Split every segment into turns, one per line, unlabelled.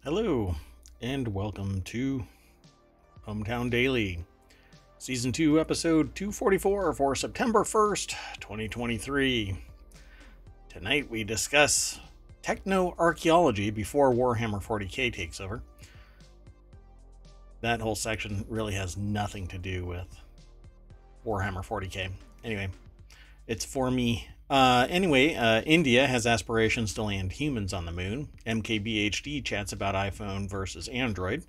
Hello, and welcome to ohmTown Daily, Season 2, Episode 244 for September 1st, 2023. Tonight we discuss TechnoArcheology before Warhammer 40k takes over. That whole section really has nothing to do with Warhammer 40k. Anyway, it's for me. India has aspirations to land humans on the moon. MKBHD chats about iPhone versus Android.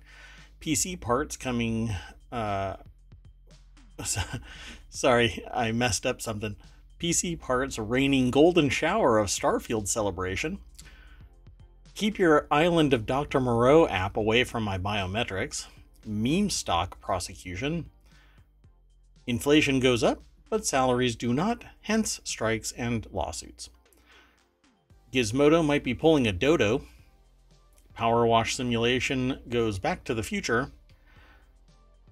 PC parts coming... Sorry, I messed up something. PC parts raining golden shower of Starfield celebration. Keep your Island of Dr. Moreau app away from my biometrics. Meme stock prosecution. Inflation goes up, but salaries do not, hence strikes and lawsuits. Gizmodo might be pulling a dodo. Powerwash simulation goes back to the future.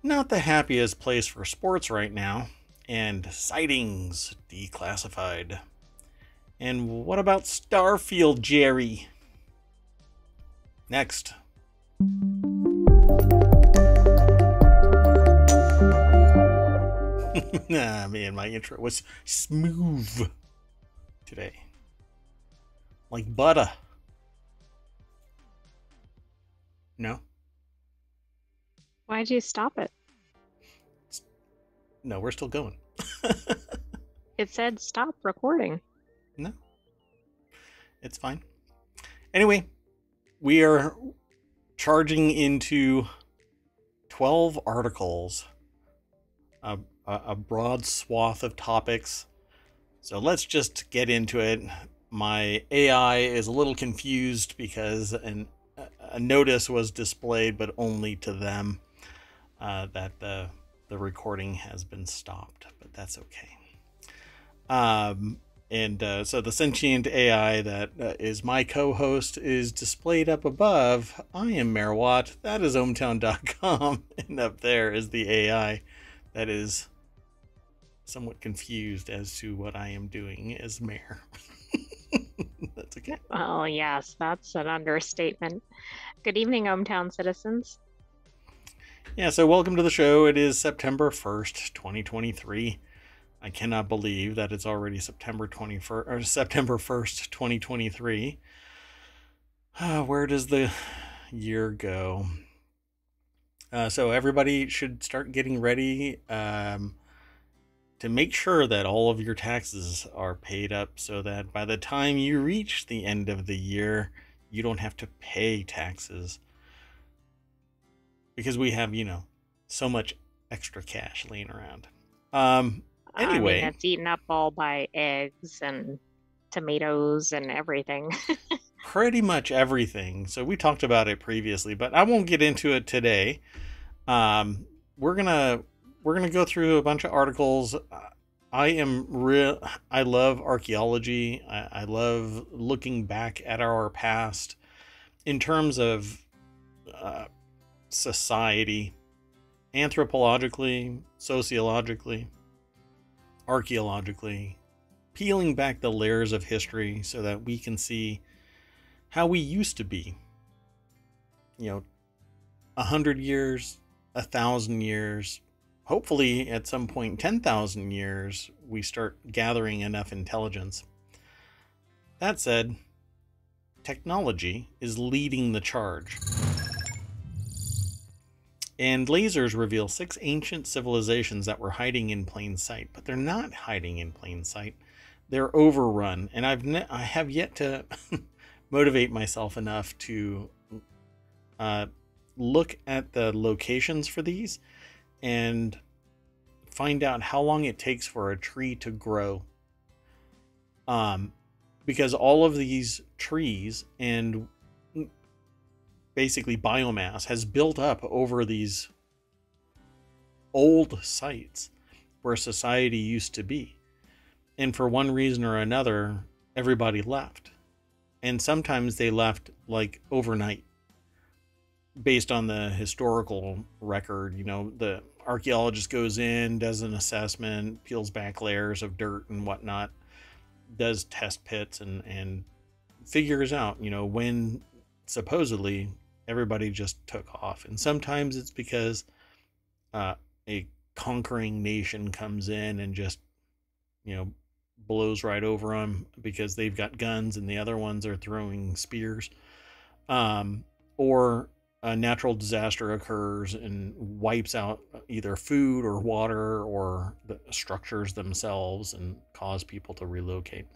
Not the happiest place for sports right now. And Sightings, Declassified. And what about Starfield, Jerry? Next. Man, my intro was smooth today. Like butter. No?
Why'd you stop it?
No, we're still going.
It said stop recording.
No. It's fine. Anyway, we are charging into 12 articles. A broad swath of topics. So let's just get into it. My AI is a little confused because a notice was displayed, but only to them, that the recording has been stopped, but that's okay. So the sentient AI that is my co-host is displayed up above. I am Merwatt. That is ohmTown.com. And up there is the AI that is somewhat confused as to what I am doing as mayor. That's okay.
Oh, yes, that's an understatement. Good evening, ohmTown citizens.
Yeah, so welcome to the show. It is September 1st, 2023. I cannot believe that it's already September 21st or September 1st, 2023. Where does the year go? So everybody should start getting ready to make sure that all of your taxes are paid up so that by the time you reach the end of the year, you don't have to pay taxes. Because we have, so much extra cash laying around. Anyway.
It's eaten up all by eggs and tomatoes and everything.
Pretty much everything. So we talked about it previously, but I won't get into it today. We're gonna go through a bunch of articles. I love archaeology. I love looking back at our past in terms of society, anthropologically, sociologically, archaeologically, peeling back the layers of history so that we can see how we used to be. 100 years, 1,000 years, hopefully at some point 10,000 years, we start gathering enough intelligence. That said, technology is leading the charge. And lasers reveal 6 ancient civilizations that were hiding in plain sight, but they're not hiding in plain sight. They're overrun, and I have yet to motivate myself enough to look at the locations for these and find out how long it takes for a tree to grow. Because all of these trees and basically biomass has built up over these old sites where society used to be. And for one reason or another, everybody left. And sometimes they left like overnight based on the historical record. The archaeologist goes in, does an assessment, peels back layers of dirt and whatnot, does test pits and figures out, when supposedly everybody just took off. And sometimes it's because a conquering nation comes in and just, blows right over them because they've got guns and the other ones are throwing spears. Or a natural disaster occurs and wipes out either food or water or the structures themselves and cause people to relocate.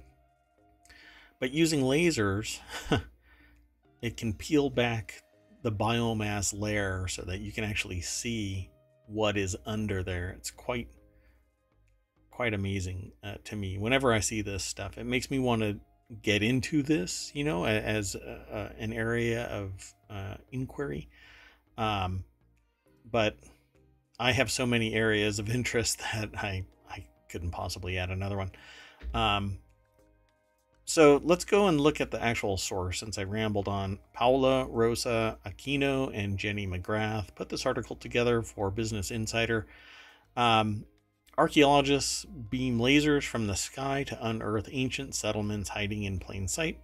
But using lasers, it can peel back the biomass layer so that you can actually see what is under there. It's quite amazing to me. Whenever I see this stuff, it makes me want to get into this, as an area of inquiry. But I have so many areas of interest that I couldn't possibly add another one. So let's go and look at the actual source, since I rambled on. Paola Rosa Aquino and Jenny McGrath put this article together for Business Insider. Archaeologists beam lasers from the sky to unearth ancient settlements hiding in plain sight,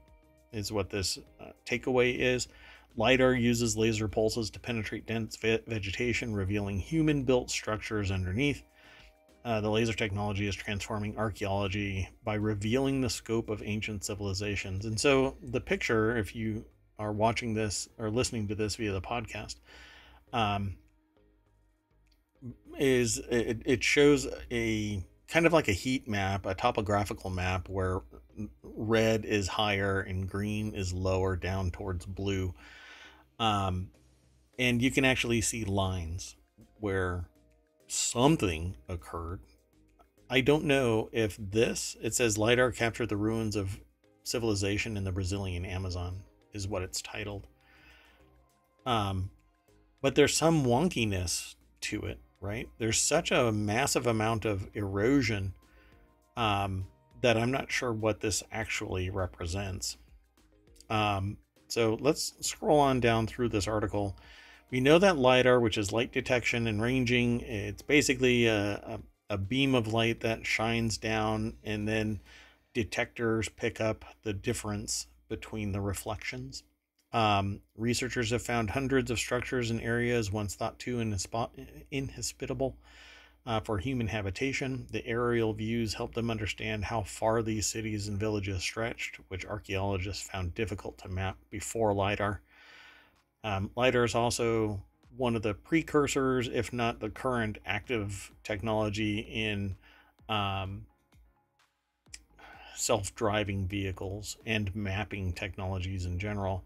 is what this takeaway is. LiDAR uses laser pulses to penetrate dense vegetation, revealing human-built structures underneath. The laser technology is transforming archaeology by revealing the scope of ancient civilizations. And so the picture, if you are watching this or listening to this via the podcast, it shows a kind of like a heat map, a topographical map, where red is higher and green is lower down towards blue. And you can actually see lines where something occurred. I don't know if it says LiDAR captured the ruins of civilization in the Brazilian Amazon, is what it's titled. But there's some wonkiness to it, right? There's such a massive amount of erosion that I'm not sure what this actually represents. So let's scroll on down through this article. We know that LiDAR, which is light detection and ranging, it's basically a beam of light that shines down, and then detectors pick up the difference between the reflections. Researchers have found hundreds of structures in areas once thought too inhospitable for human habitation. The aerial views help them understand how far these cities and villages stretched, which archaeologists found difficult to map before LiDAR. LiDAR is also one of the precursors, if not the current active technology in self-driving vehicles and mapping technologies in general.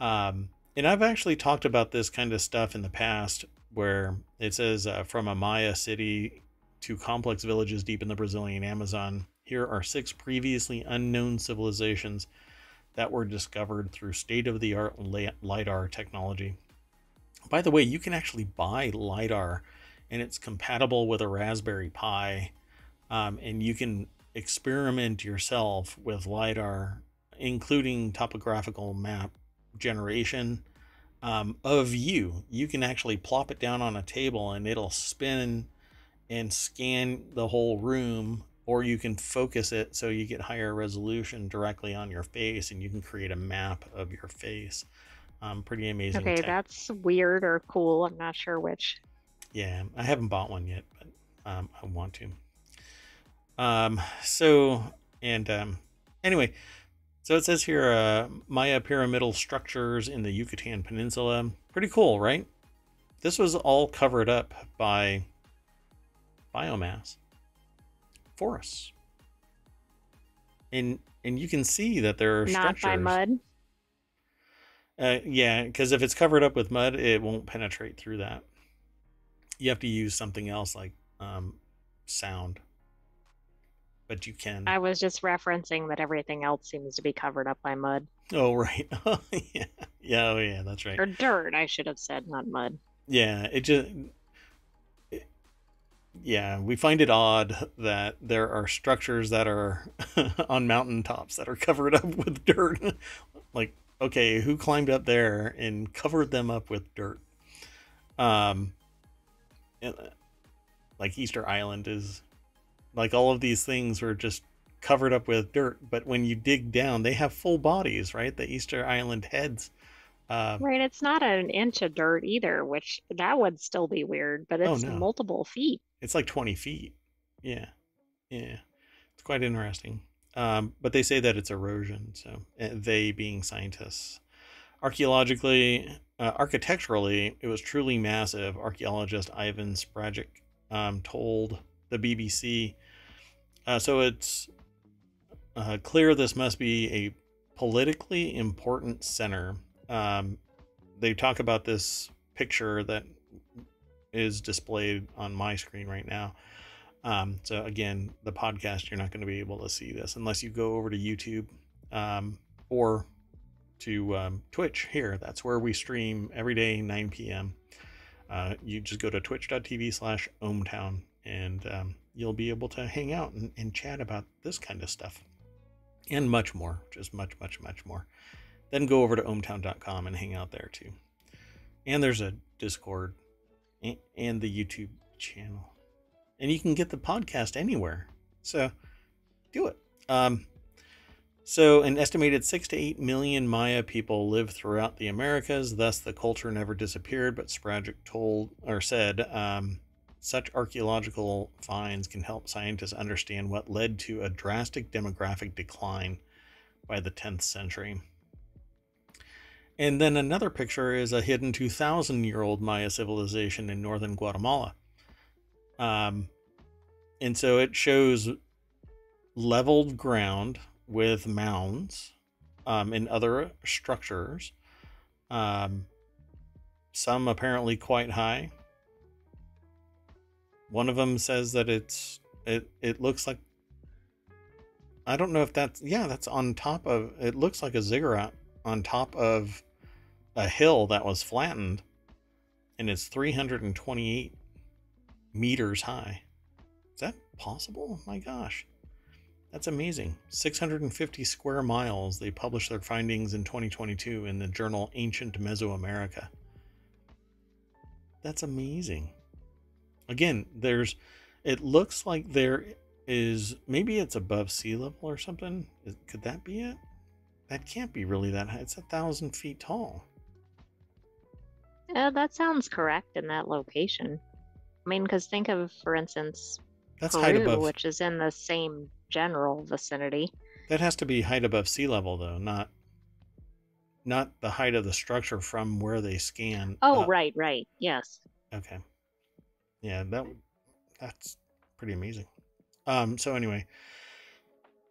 And I've actually talked about this kind of stuff in the past, where it says from a Maya city to complex villages deep in the Brazilian Amazon, here are 6 previously unknown civilizations that were discovered through state-of-the-art LiDAR technology. By the way, you can actually buy LiDAR, and it's compatible with a Raspberry Pi, and you can experiment yourself with LiDAR, including topographical map generation of you. You can actually plop it down on a table and it'll spin and scan the whole room, or you can focus it so you get higher resolution directly on your face and you can create a map of your face. Pretty amazing.
Okay, that's weird or cool. I'm not sure which.
Yeah, I haven't bought one yet, but I want to. Anyway, so it says here, Maya pyramidal structures in the Yucatan Peninsula. Pretty cool, right? This was all covered up by biomass forests. And you can see that there are structures.
Not by mud?
Yeah, because if it's covered up with mud, it won't penetrate through that. You have to use something else like sound. But you can.
I was just referencing that everything else seems to be covered up by mud.
Oh, right. Yeah. Yeah, oh, yeah, that's right.
Or dirt, I should have said, not mud.
Yeah, yeah, we find it odd that there are structures that are on mountaintops that are covered up with dirt. Like, okay, who climbed up there and covered them up with dirt? Like Easter Island is, like, all of these things were just covered up with dirt, but when you dig down, they have full bodies, right? The Easter Island heads
Right, it's not an inch of dirt either, which that would still be weird, but
Oh
it's
no,
multiple feet.
it's like 20 feet. Yeah, yeah, it's quite interesting. But they say that it's erosion. So they being scientists. Archaeologically, architecturally, it was truly massive. Archaeologist Ivan Sprajic told the BBC. So it's clear this must be a politically important center. Um, they talk about this picture that is displayed on my screen right now. So again, the podcast, you're not going to be able to see this unless you go over to YouTube or to Twitch here. That's where we stream every day, 9 p.m. You just go to twitch.tv/ohmTown and you'll be able to hang out and chat about this kind of stuff and much more, just much more. Then go over to ohmTown.com and hang out there too. And there's a Discord and the YouTube channel. And you can get the podcast anywhere. So do it. So an estimated 6 to 8 million Maya people live throughout the Americas. Thus, the culture never disappeared. But Sprajic said, such archaeological finds can help scientists understand what led to a drastic demographic decline by the 10th century. And then another picture is a hidden 2,000-year-old Maya civilization in northern Guatemala. And so it shows leveled ground with mounds and other structures. Some apparently quite high. One of them says that it looks like, I don't know if that's on top of, it looks like a ziggurat on top of a hill that was flattened, and it's 328 meters high. Is that possible? My gosh, that's amazing. 650 square miles. They published their findings in 2022 in the journal Ancient Mesoamerica. That's amazing. Again, it looks like there is, maybe it's above sea level or something. Could that be it? That can't be really that high. It's 1,000 feet tall.
Yeah, that sounds correct in that location. I mean, because think of, for instance,
That's height
Peru,
above.
which is in the same general vicinity.
That has to be height above sea level, though, not the height of the structure from where they scan.
Oh, right, yes.
Okay. Yeah, that's pretty amazing. So anyway,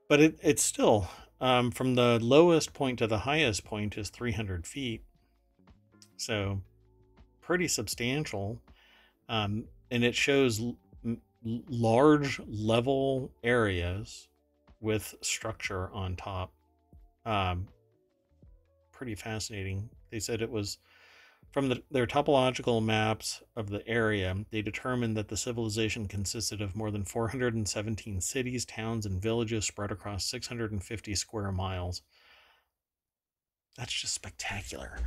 but it's still from the lowest point to the highest point is 300 feet. So pretty substantial. And it shows large level areas with structure on top. Pretty fascinating. They said it was from their topological maps of the area. They determined that the civilization consisted of more than 417 cities, towns, and villages spread across 650 square miles. That's just spectacular.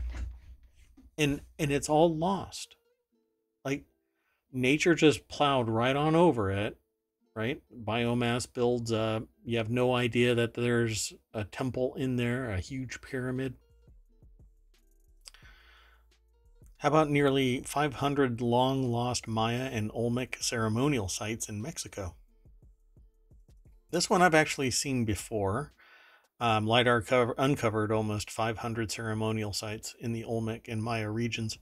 And it's all lost. Like, nature just plowed right on over it, right? Biomass builds up. You have no idea that there's a temple in there, a huge pyramid. How about nearly 500 long-lost Maya and Olmec ceremonial sites in Mexico? This one I've actually seen before. LiDAR uncovered almost 500 ceremonial sites in the Olmec and Maya regions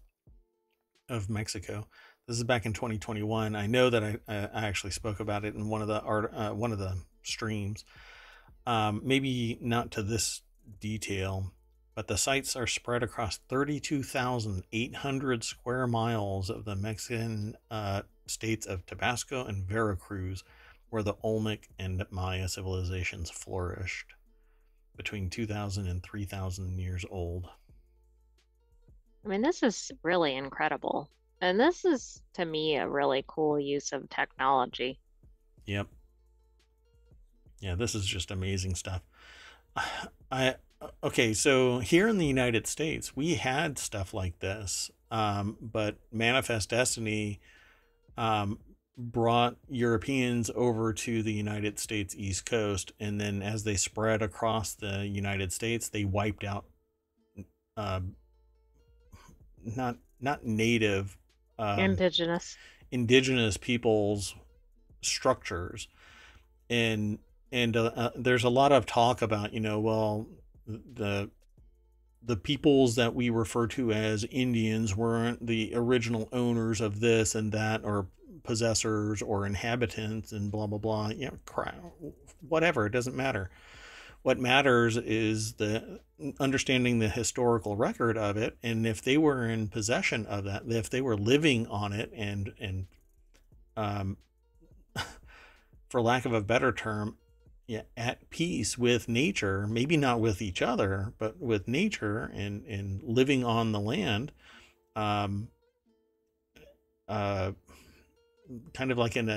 of Mexico. This is back in 2021. I know that I actually spoke about it in one of the streams. Maybe not to this detail, but the sites are spread across 32,800 square miles of the Mexican states of Tabasco and Veracruz, where the Olmec and Maya civilizations flourished between 2,000 and 3,000 years old.
I mean, this is really incredible. And this is, to me, a really cool use of technology.
Yep. Yeah, this is just amazing stuff. Okay, so here in the United States, we had stuff like this, but Manifest Destiny brought Europeans over to the United States East Coast, and then as they spread across the United States, they wiped out not native,
Indigenous.
indigenous peoples' structures. And there's a lot of talk about, well, the peoples that we refer to as Indians weren't the original owners of this and that, or possessors or inhabitants, and blah blah blah. Whatever, it doesn't matter. What matters is the understanding the historical record of it, and if they were in possession of that, if they were living on it, and for lack of a better term, at peace with nature, maybe not with each other, but with nature, and living on the land, kind of like in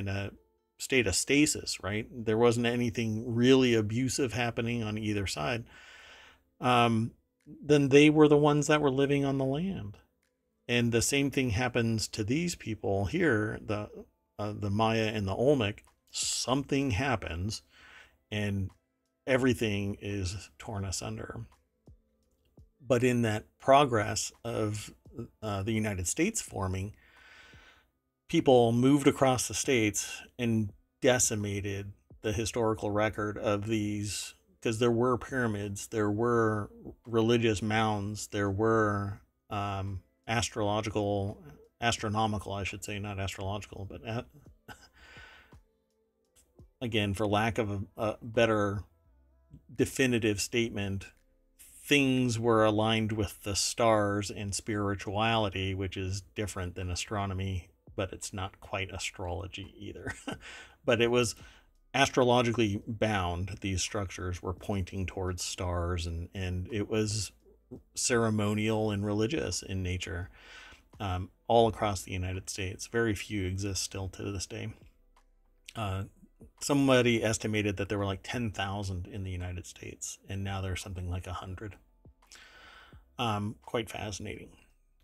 a state of stasis, right? There wasn't anything really abusive happening on either side. Then they were the ones that were living on the land. And the same thing happens to these people here, the Maya and the Olmec. Something happens and everything is torn asunder. But in that progress of the United States forming, people moved across the states and decimated the historical record of these, because there were pyramids, there were religious mounds, there were astronomical, I should say, not astrological, but again, for lack of a better definitive statement, things were aligned with the stars and spirituality, which is different than astronomy, but it's not quite astrology either. But it was astrologically bound. These structures were pointing towards stars, and it was ceremonial and religious in nature, all across the United States. Very few exist still to this day. Somebody estimated that there were like 10,000 in the United States, and now there's something like 100. Quite fascinating.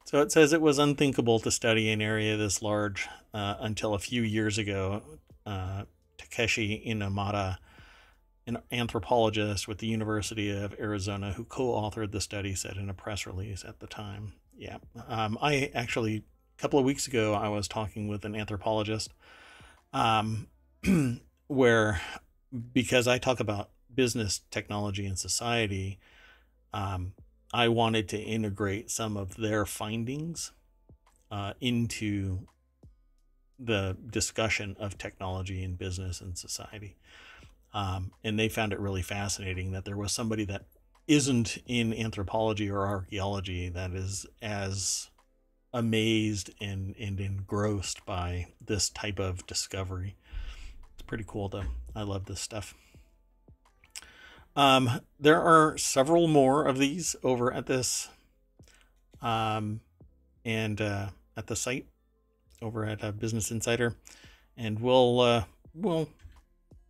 So it says it was unthinkable to study an area this large until a few years ago. Takeshi Inamata, an anthropologist with the University of Arizona who co-authored the study, said in a press release at the time. Yeah, I actually, a couple of weeks ago, I was talking with an anthropologist where, because I talk about business, technology, and society, I wanted to integrate some of their findings into the discussion of technology and business and society. And they found it really fascinating that there was somebody that isn't in anthropology or archaeology that is as amazed and engrossed by this type of discovery. It's pretty cool, though. I love this stuff. There are several more of these over at this and at the site over at Business Insider, and we'll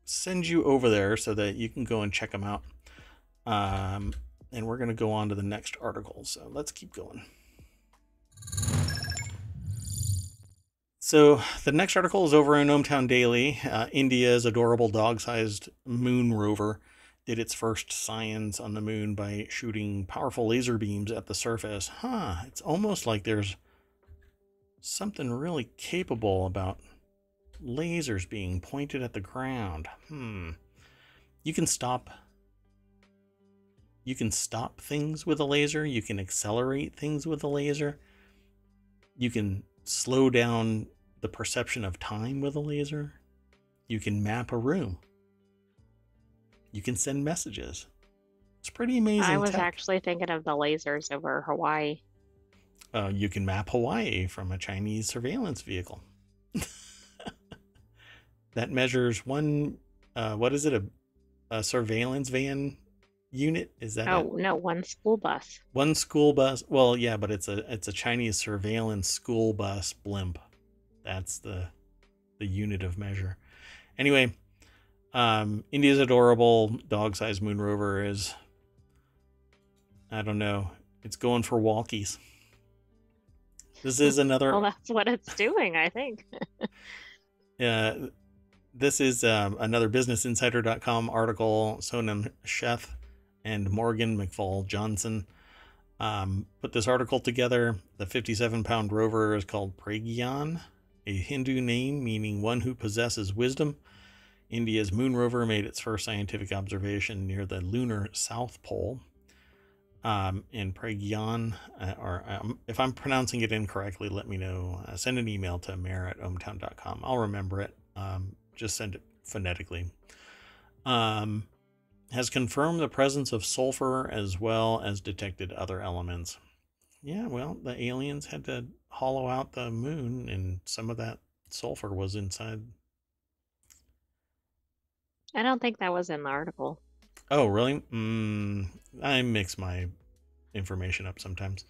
send you over there so that you can go and check them out. And we're going to go on to the next article, so let's keep going. So the next article is over in ohmTown Daily. India's adorable dog-sized moon rover did its first science on the moon by shooting powerful laser beams at the surface. It's almost like there's something really capable about lasers being pointed at the ground. You can stop things with a laser. You can accelerate things with a laser. You can slow down the perception of time with a laser. You can map a room. You can send messages. It's pretty amazing.
I was
tech.
actually thinking of the lasers over Hawaii.
You can map Hawaii from a Chinese surveillance vehicle. That measures one, what is it, a surveillance van unit? Is that
Oh, no, one school bus.
One school bus? Well, yeah, but it's a Chinese surveillance school bus blimp. That's the unit of measure. Anyway, India's adorable dog-sized moon rover is, I don't know, it's going for walkies. This is another...
Well, that's what it's doing, I think.
This is another BusinessInsider.com article. Sonam Sheth and Morgan McFall Johnson Put this article together. The 57-pound rover is called Pragyan, a Hindu name meaning one who possesses wisdom. India's moon rover made its first scientific observation near the lunar South Pole. And Pragyan, if I'm pronouncing it incorrectly, let me know. Send an email to mayor@ohmTown.com. I'll remember it. Just send it phonetically. Has confirmed the presence of sulfur as well as detected other elements. Yeah, well, the aliens had to hollow out the moon, and some of that sulfur was inside.
I don't think that was in the article.
Oh, really? I mix my information up sometimes.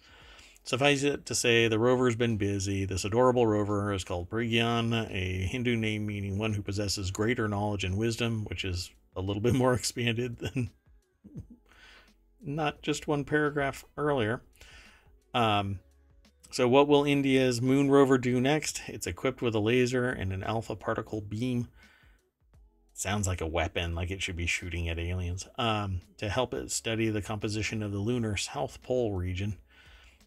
Suffice it to say, the rover's been busy. This adorable rover is called Pragyan, a Hindu name meaning one who possesses greater knowledge and wisdom, which is a little bit more expanded than not just one paragraph earlier. So what will India's moon rover do next? It's equipped with a laser and an alpha particle beam. Sounds like a weapon, like it should be shooting at aliens. To help it study the composition of the lunar South Pole region,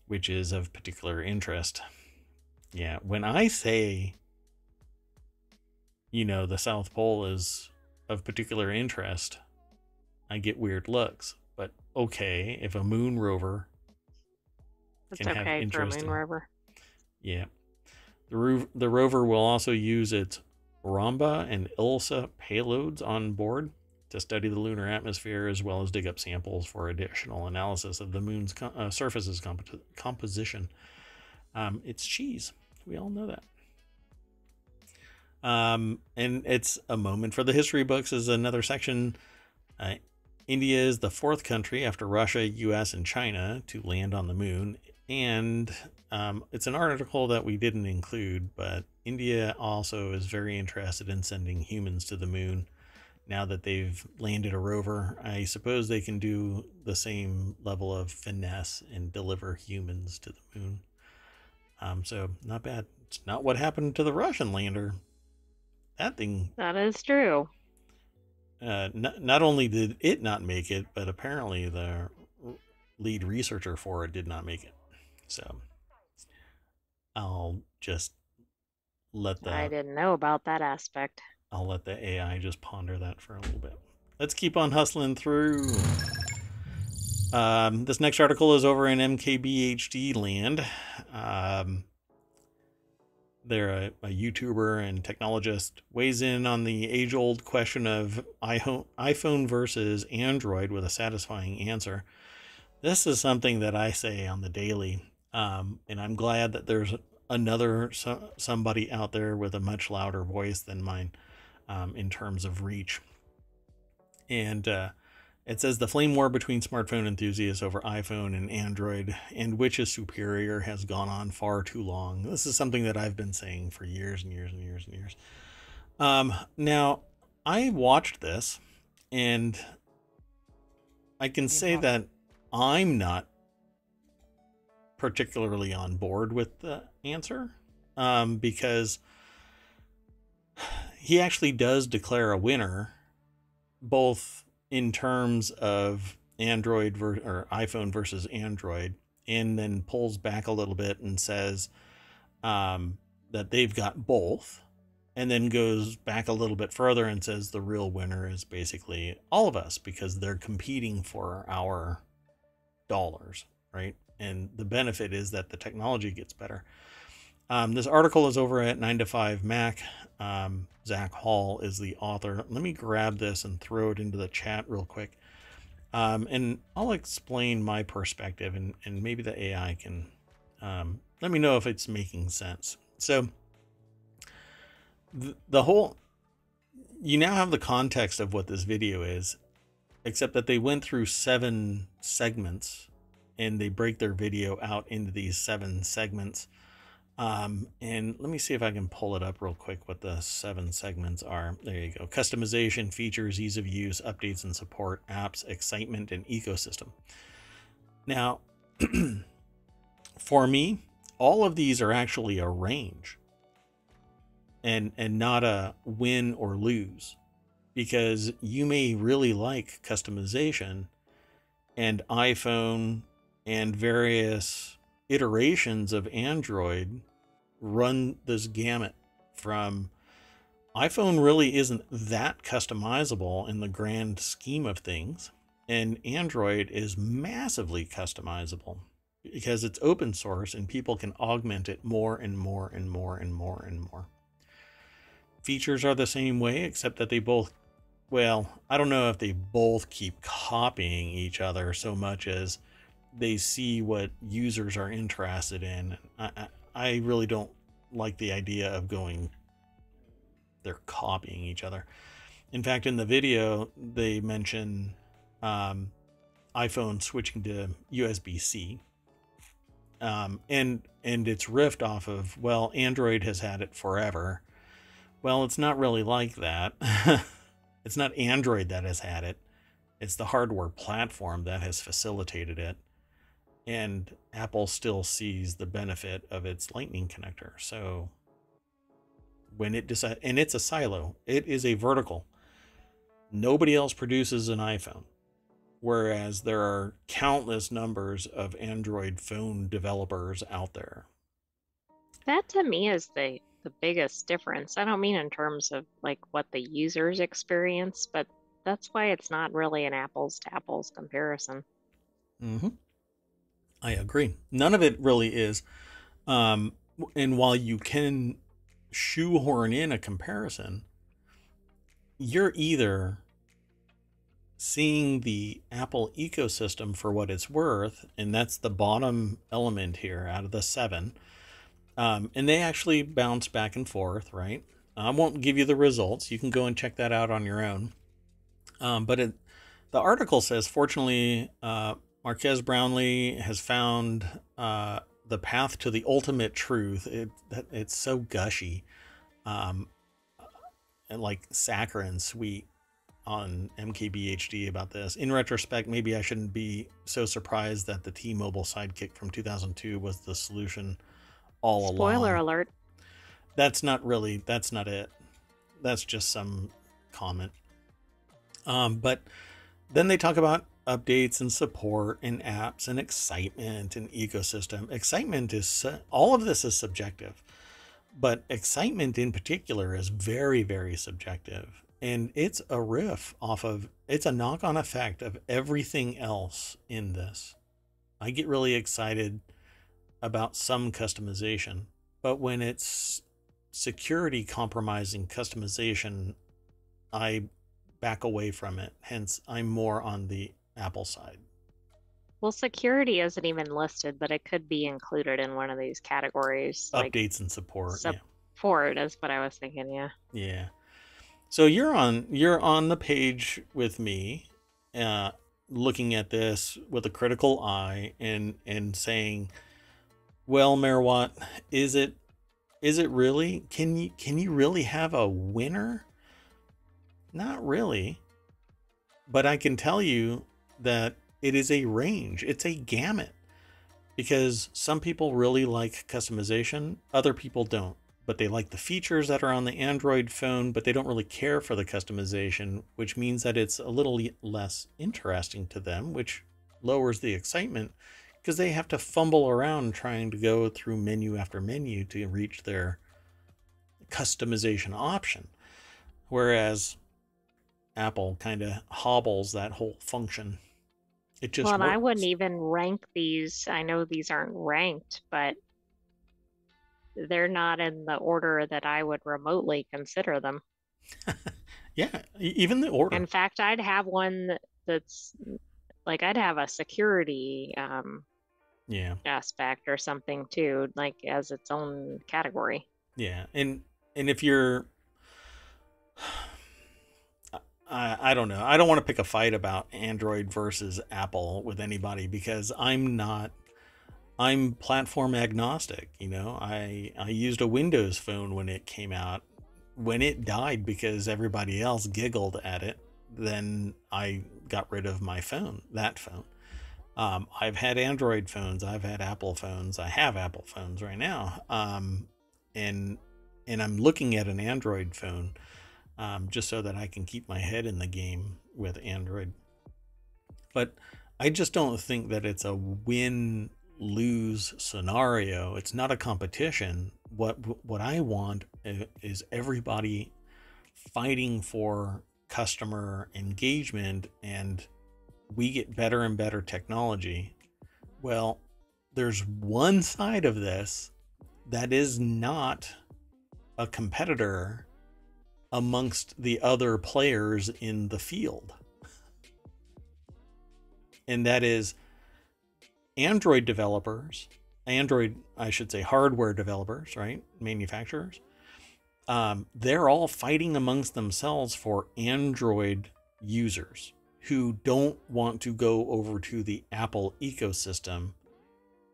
which is of particular interest. Yeah, when I say, the South Pole is of particular interest, I get weird looks. But okay, if a moon rover
It's okay for a moon rover.
Yeah. The rover will also use its Ramba and Ilsa payloads on board to study the lunar atmosphere, as well as dig up samples for additional analysis of the moon's surface's composition. It's cheese. We all know that. And it's a moment for the history books is another section. India is the fourth country after Russia, US, and China to land on the moon. And it's an article that we didn't include, but India also is very interested in sending humans to the moon. Now that they've landed a rover, I suppose they can do the same level of finesse and deliver humans to the moon. So not bad. It's not what happened to the Russian lander. That thing...
That is true.
Not only did it not make it, but apparently the lead researcher for it did not make it. So I'll just let
I didn't know about that aspect.
I'll let the AI just ponder that for a little bit. Let's keep on hustling through. This next article is over in MKBHD land. They're a YouTuber and technologist, weighs in on the age-old question of iPhone versus Android with a satisfying answer. This is something that I say on the daily, and I'm glad that there's somebody out there with a much louder voice than mine in terms of reach. And it says the flame war between smartphone enthusiasts over iPhone and Android and which is superior has gone on far too long. This is something that I've been saying for years and years and years and years. Now, I watched this and I can say that I'm not particularly on board with the answer because he actually does declare a winner both in terms of Android or iPhone versus Android, and then pulls back a little bit and says that they've got both, and then goes back a little bit further and says the real winner is basically all of us because they're competing for our dollars, right? And the benefit is that the technology gets better. This article is over at 9to5Mac. Zach Hall is the author. Let me grab this and throw it into the chat real quick. And I'll explain my perspective and maybe the AI can let me know if it's making sense. So the whole, you now have the context of what this video is, except that they went through 7 segments and they break their video out into these 7 segments. And let me see if I can pull it up real quick what the 7 segments are. There you go. Customization, features, ease of use, updates and support, apps, excitement, and ecosystem. Now, for me, all of these are actually a range and not a win or lose, because you may really like customization and iPhone and various iterations of Android run this gamut from iPhone really isn't that customizable in the grand scheme of things, and Android is massively customizable because it's open source and people can augment it more and more and more and more and more. Features are the same way, except that they both, well, I don't know if they both keep copying each other so much as they see what users are interested in. I really don't like the idea of going, they're copying each other. In fact, in the video, they mention iPhone switching to USB-C. And it's riffed off of, well, Android has had it forever. Well, it's not really like that. It's not Android that has had it. It's the hardware platform that has facilitated it. And Apple still sees the benefit of its Lightning connector. So when it decides, and it's a silo, it is a vertical. Nobody else produces an iPhone. Whereas there are countless numbers of Android phone developers out there.
That to me is the biggest difference. I don't mean in terms of like what the users experience, but that's why it's not really an apples to apples comparison.
Mm-hmm. I agree. None of it really is. And while you can shoehorn in a comparison, you're either seeing the Apple ecosystem for what it's worth, and that's the bottom element here out of the 7. And they actually bounce back and forth, right? I won't give you the results. You can go and check that out on your own. But the article says, fortunately, Marques Brownlee has found the path to the ultimate truth. It's so gushy, and like saccharine sweet on MKBHD about this. In retrospect, maybe I shouldn't be so surprised that the T-Mobile Sidekick from 2002 was the solution all along.
Spoiler alert.
That's not it. That's just some comment. But then they talk about updates and support and apps and excitement and ecosystem. Excitement is, all of this is subjective, but excitement in particular is very, very subjective. And it's a riff off of, it's a knock-on effect of everything else in this. I get really excited about some customization, but when it's security compromising customization, I back away from it. Hence, I'm more on the Apple side.
Well, security isn't even listed, but it could be included in one of these categories.
Updates and support.
Support is what I was thinking, yeah.
Yeah. So you're on the page with me, looking at this with a critical eye and saying, well, Merwatt, is it really? Can you really have a winner? Not really. But I can tell you that it is a range. It's a gamut. Because some people really like customization, other people don't. But they like the features that are on the Android phone, but they don't really care for the customization, which means that it's a little less interesting to them, which lowers the excitement because they have to fumble around trying to go through menu after menu to reach their customization option. Whereas Apple kind of hobbles that whole function. It just
works.
I
wouldn't even rank these. I know these aren't ranked, but they're not in the order that I would remotely consider them.
Yeah, even the order.
In fact, I'd have one that's like, I'd have a security aspect or something too, like as its own category.
Yeah, and if you're, I don't know. I don't want to pick a fight about Android versus Apple with anybody because I'm platform agnostic. You know, I used a Windows phone when it came out. When it died because everybody else giggled at it, then I got rid of my phone, that phone. I've had Android phones. I've had Apple phones. I have Apple phones right now. And I'm looking at an Android phone just so that I can keep my head in the game with Android. But I just don't think that it's a win-lose scenario. It's not a competition. What I want is everybody fighting for customer engagement, and we get better and better technology. Well, there's one side of this that is not a competitor amongst the other players in the field. And that is Android developers, I should say hardware developers, right? Manufacturers. They're all fighting amongst themselves for Android users who don't want to go over to the Apple ecosystem.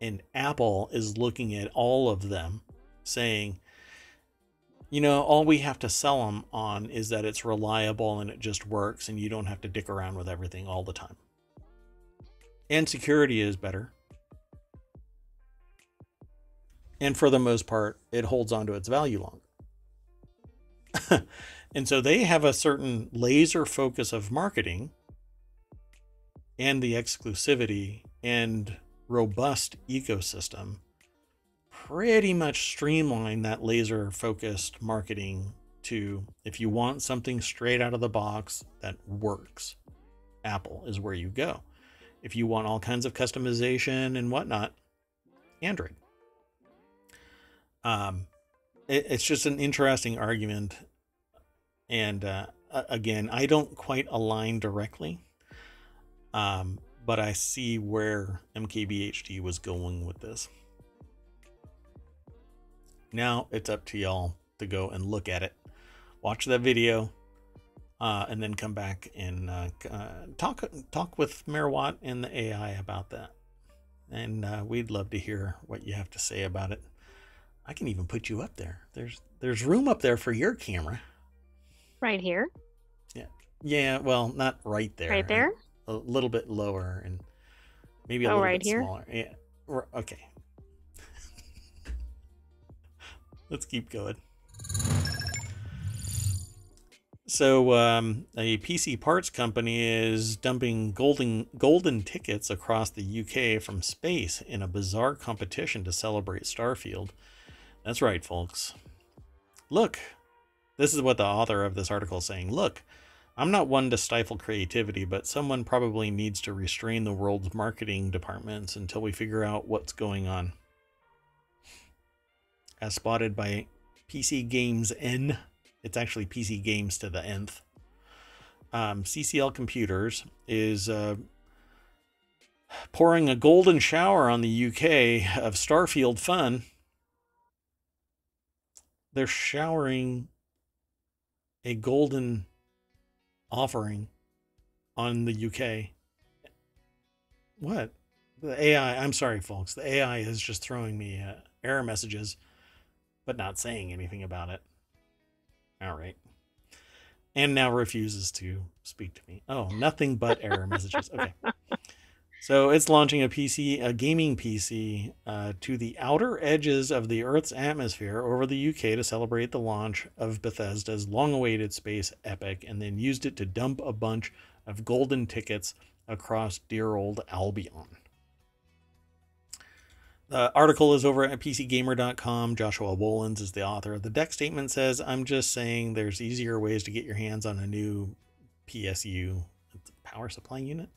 And Apple is looking at all of them saying, you know, all we have to sell them on is that it's reliable and it just works and you don't have to dick around with everything all the time. And security is better. And for the most part, it holds on to its value longer. And so they have a certain laser focus of marketing and the exclusivity and robust ecosystem pretty much streamline that laser focused marketing to, if you want something straight out of the box that works, Apple is where you go. If you want all kinds of customization and whatnot, Android. It's just an interesting argument. And again, I don't quite align directly, but I see where MKBHD was going with this. Now it's up to y'all to go and look at it, watch that video, and then come back and talk with Merawat and the AI about that. And we'd love to hear what you have to say about it. I can even put you up there. There's room up there for your camera.
Right here?
Yeah, well, not right there.
Right there?
A little bit lower and maybe a little
right
bit
here?
smaller. Yeah. Okay. Let's keep going. So a PC parts company is dumping golden tickets across the UK from space in a bizarre competition to celebrate Starfield. That's right, folks. Look, this is what the author of this article is saying. Look, I'm not one to stifle creativity, but someone probably needs to restrain the world's marketing departments until we figure out what's going on. As spotted by PC Games N. It's actually PC Games to the nth. CCL Computers is pouring a golden shower on the UK of Starfield fun. They're showering a golden offering on the UK. What? The AI, I'm sorry, folks. The AI is just throwing me error messages, but not saying anything about it. All right. And now refuses to speak to me. Oh, nothing but error messages. Okay. So it's launching a gaming PC to the outer edges of the Earth's atmosphere over the UK to celebrate the launch of Bethesda's long-awaited space epic, and then used it to dump a bunch of golden tickets across dear old Albion. The article is over at PCGamer.com. Joshua Wolins is the author. The deck statement says, I'm just saying there's easier ways to get your hands on a new PSU, power supply unit.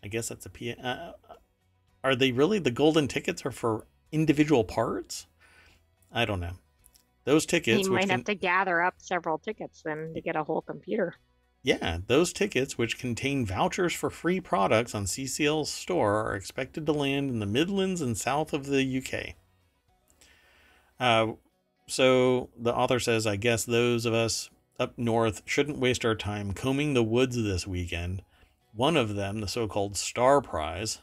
I guess that's a are they really the golden tickets are for individual parts? I don't know. Those tickets,
you might have to gather up several tickets then to get a whole computer.
Yeah, those tickets, which contain vouchers for free products on CCL's store, are expected to land in the Midlands and south of the UK. So the author says, I guess those of us up north shouldn't waste our time combing the woods this weekend. One of them, the so-called Star Prize,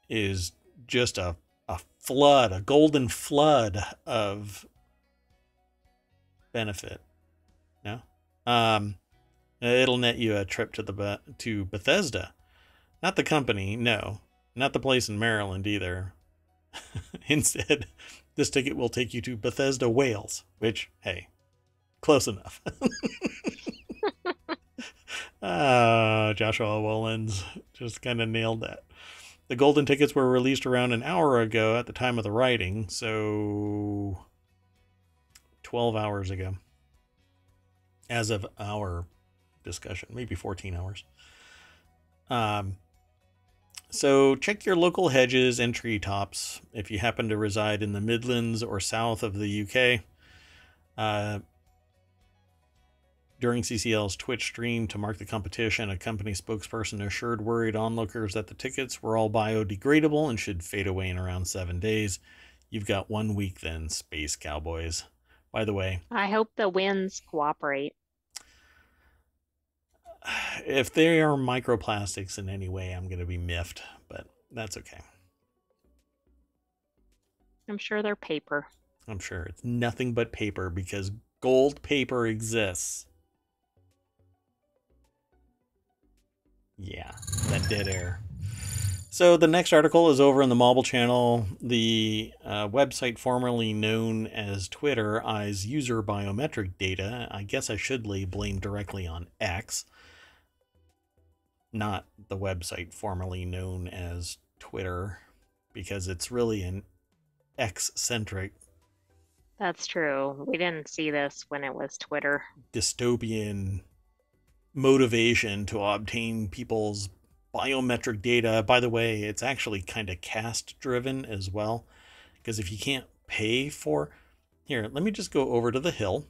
is just a flood, a golden flood of benefit. No? It'll net you a trip to Bethesda. Not the company, no. Not the place in Maryland either. Instead, this ticket will take you to Bethesda, Wales, which, hey, close enough. Joshua Wollens just kind of nailed that. The golden tickets were released around an hour ago at the time of the writing, so 12 hours ago. As of our discussion, maybe 14 hours. So check your local hedges and treetops if you happen to reside in the Midlands or south of the UK. During CCL's Twitch stream to mark the competition, a company spokesperson assured worried onlookers that the tickets were all biodegradable and should fade away in around 7 days. You've got 1 week then, Space Cowboys. By the way,
I hope the winds cooperate.
if they are microplastics in any way, I'm going to be miffed, but that's okay.
I'm sure they're paper.
I'm sure it's nothing but paper because gold paper exists. Yeah, that dead air. So the next article is over in the Mobile channel. The website formerly known as Twitter eyes user biometric data. I guess I should lay blame directly on X, not the website formerly known as Twitter, because it's really an X-centric.
That's true. We didn't see this when it was Twitter.
Dystopian motivation to obtain people's biometric data. By the way, it's actually kind of caste driven as well, because if you can't pay for... Here, let me just go over to The Hill.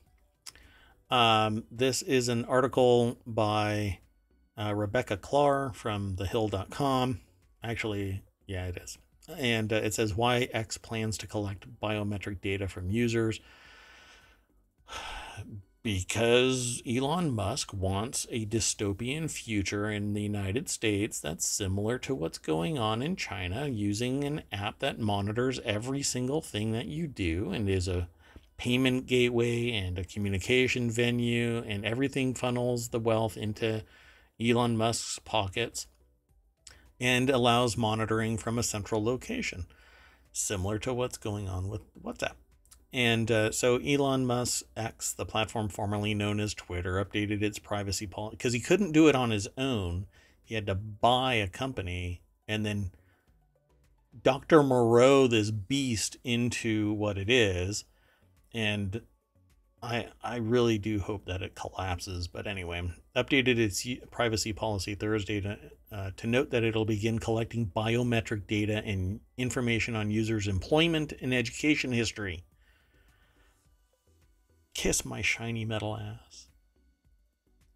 This is an article by Rebecca Clark from thehill.com. Actually, yeah, it is. And it says why X plans to collect biometric data from users. Because Elon Musk wants a dystopian future in the United States that's similar to what's going on in China, using an app that monitors every single thing that you do and is a payment gateway and a communication venue, and everything funnels the wealth into Elon Musk's pockets and allows monitoring from a central location, similar to what's going on with WhatsApp. And so Elon Musk X, the platform formerly known as Twitter, updated its privacy policy because he couldn't do it on his own. He had to buy a company and then Dr. Moreau this beast into what it is. And I really do hope that it collapses. But anyway, updated its privacy policy Thursday to note that it'll begin collecting biometric data and information on users' employment and education history. Kiss my shiny metal ass.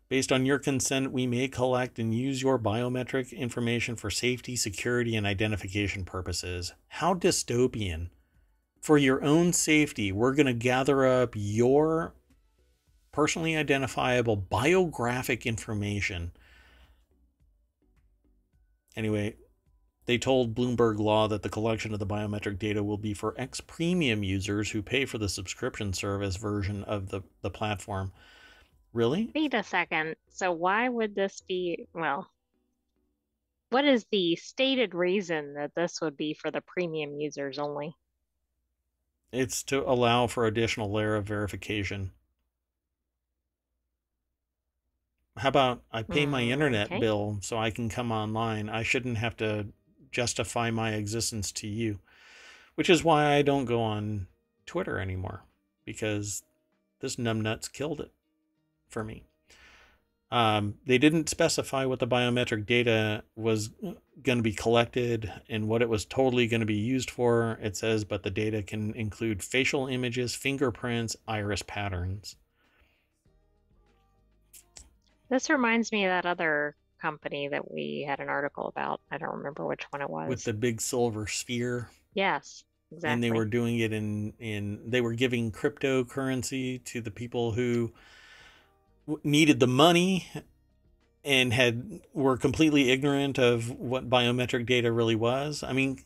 Based on your consent, we may collect and use your biometric information for safety, security, and identification purposes. How dystopian. For your own safety, we're going to gather up your personally identifiable biographic information. Anyway, they told Bloomberg Law that the collection of the biometric data will be for X Premium users who pay for the subscription service version of the platform. Really?
Wait a second. So why would this be, well, what is the stated reason that this would be for the premium users only?
It's to allow for additional layer of verification. How about I pay my internet bill so I can come online? I shouldn't have to justify my existence to you, which is why I don't go on Twitter anymore, because this numbnuts killed it for me. They didn't specify what the biometric data was going to be collected and what it was totally going to be used for. It says, but the data can include facial images, fingerprints, iris patterns.
This reminds me of that other company that we had an article about. I don't remember which one it was.
With the big silver sphere.
Yes, exactly.
And they were doing it they were giving cryptocurrency to the people who needed the money and were completely ignorant of what biometric data really was. I mean,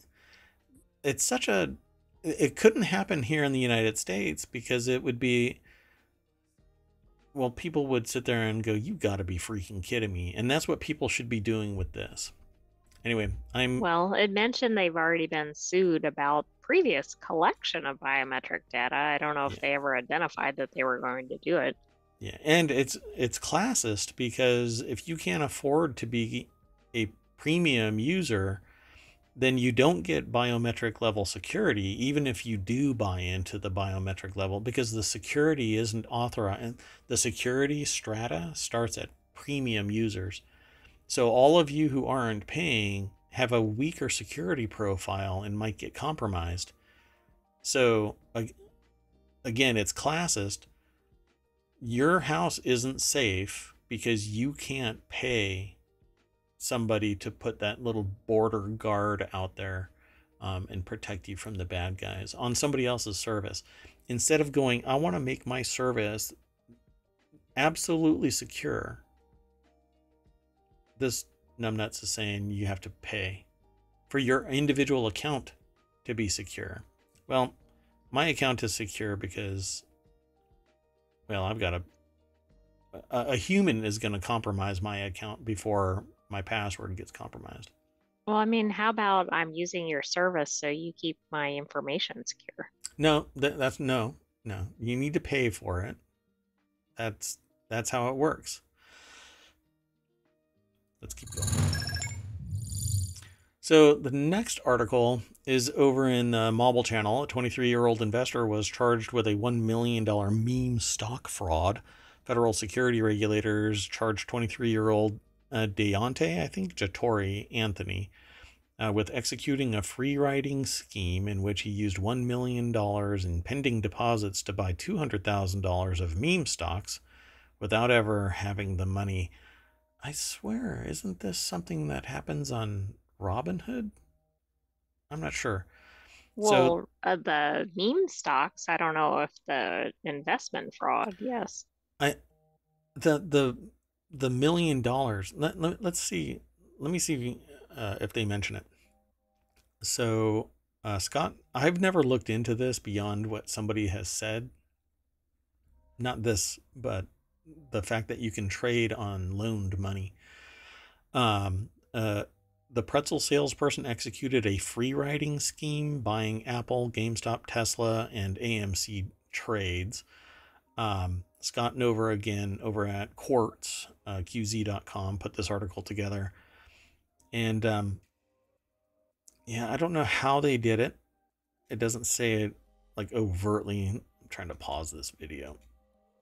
it's such a... It couldn't happen here in the United States because it would be... Well, people would sit there and go, you got to be freaking kidding me. And that's what people should be doing with this. Anyway,
Well, it mentioned they've already been sued about previous collection of biometric data. I don't know if they ever identified that they were going to do it.
Yeah, and it's classist because if you can't afford to be a premium user, then you don't get biometric level security, even if you do buy into the biometric level, because the security isn't authorized. The security strata starts at premium users. So all of you who aren't paying have a weaker security profile and might get compromised. So again, it's classist. Your house isn't safe because you can't pay somebody to put that little border guard out there, and protect you from the bad guys on somebody else's service. Instead of going, I want to make my service absolutely secure, this numbnuts is saying you have to pay for your individual account to be secure. Well, my account is secure because, well, I've got a human is going to compromise my account before my password gets compromised.
Well, I mean, how about I'm using your service so you keep my information secure?
No, that's no. You need to pay for it. That's how it works. Let's keep going. So the next article is over in the Mobile Channel. A 23-year-old investor was charged with a $1 million meme stock fraud. Federal security regulators charged 23-year-old Deontay, I think, Jatori Anthony, with executing a free riding scheme in which he used $1 million in pending deposits to buy $200,000 of meme stocks without ever having the money. I swear, isn't this something that happens on Robinhood? I'm not sure. So
Well, the meme stocks, I don't know if the investment fraud, yes.
I the $1 million. Let's see. Let me see if they mention it. So Scott, I've never looked into this beyond what somebody has said. Not this, but the fact that you can trade on loaned money. Um, uh, the pretzel salesperson executed a free riding scheme buying Apple, GameStop, Tesla, and AMC trades. Scott Nover, again, over at Quartz, QZ.com, put this article together. And yeah, I don't know how they did it. It doesn't say it like overtly. I'm trying to pause this video.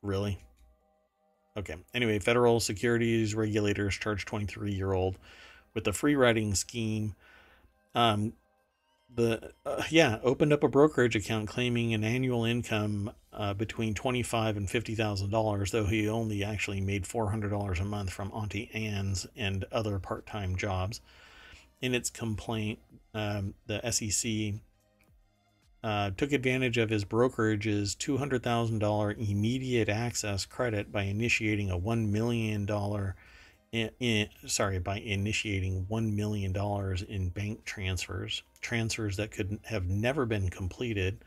Really? Okay. Anyway, federal securities regulators charged 23-year-old with a free riding scheme. Opened up a brokerage account claiming an annual income between $25,000 and $50,000, though he only actually made $400 a month from Auntie Anne's and other part-time jobs. In its complaint, the SEC took advantage of his brokerage's $200,000 immediate access credit by initiating a $1 million by initiating $1 million in bank transfers that could have never been completed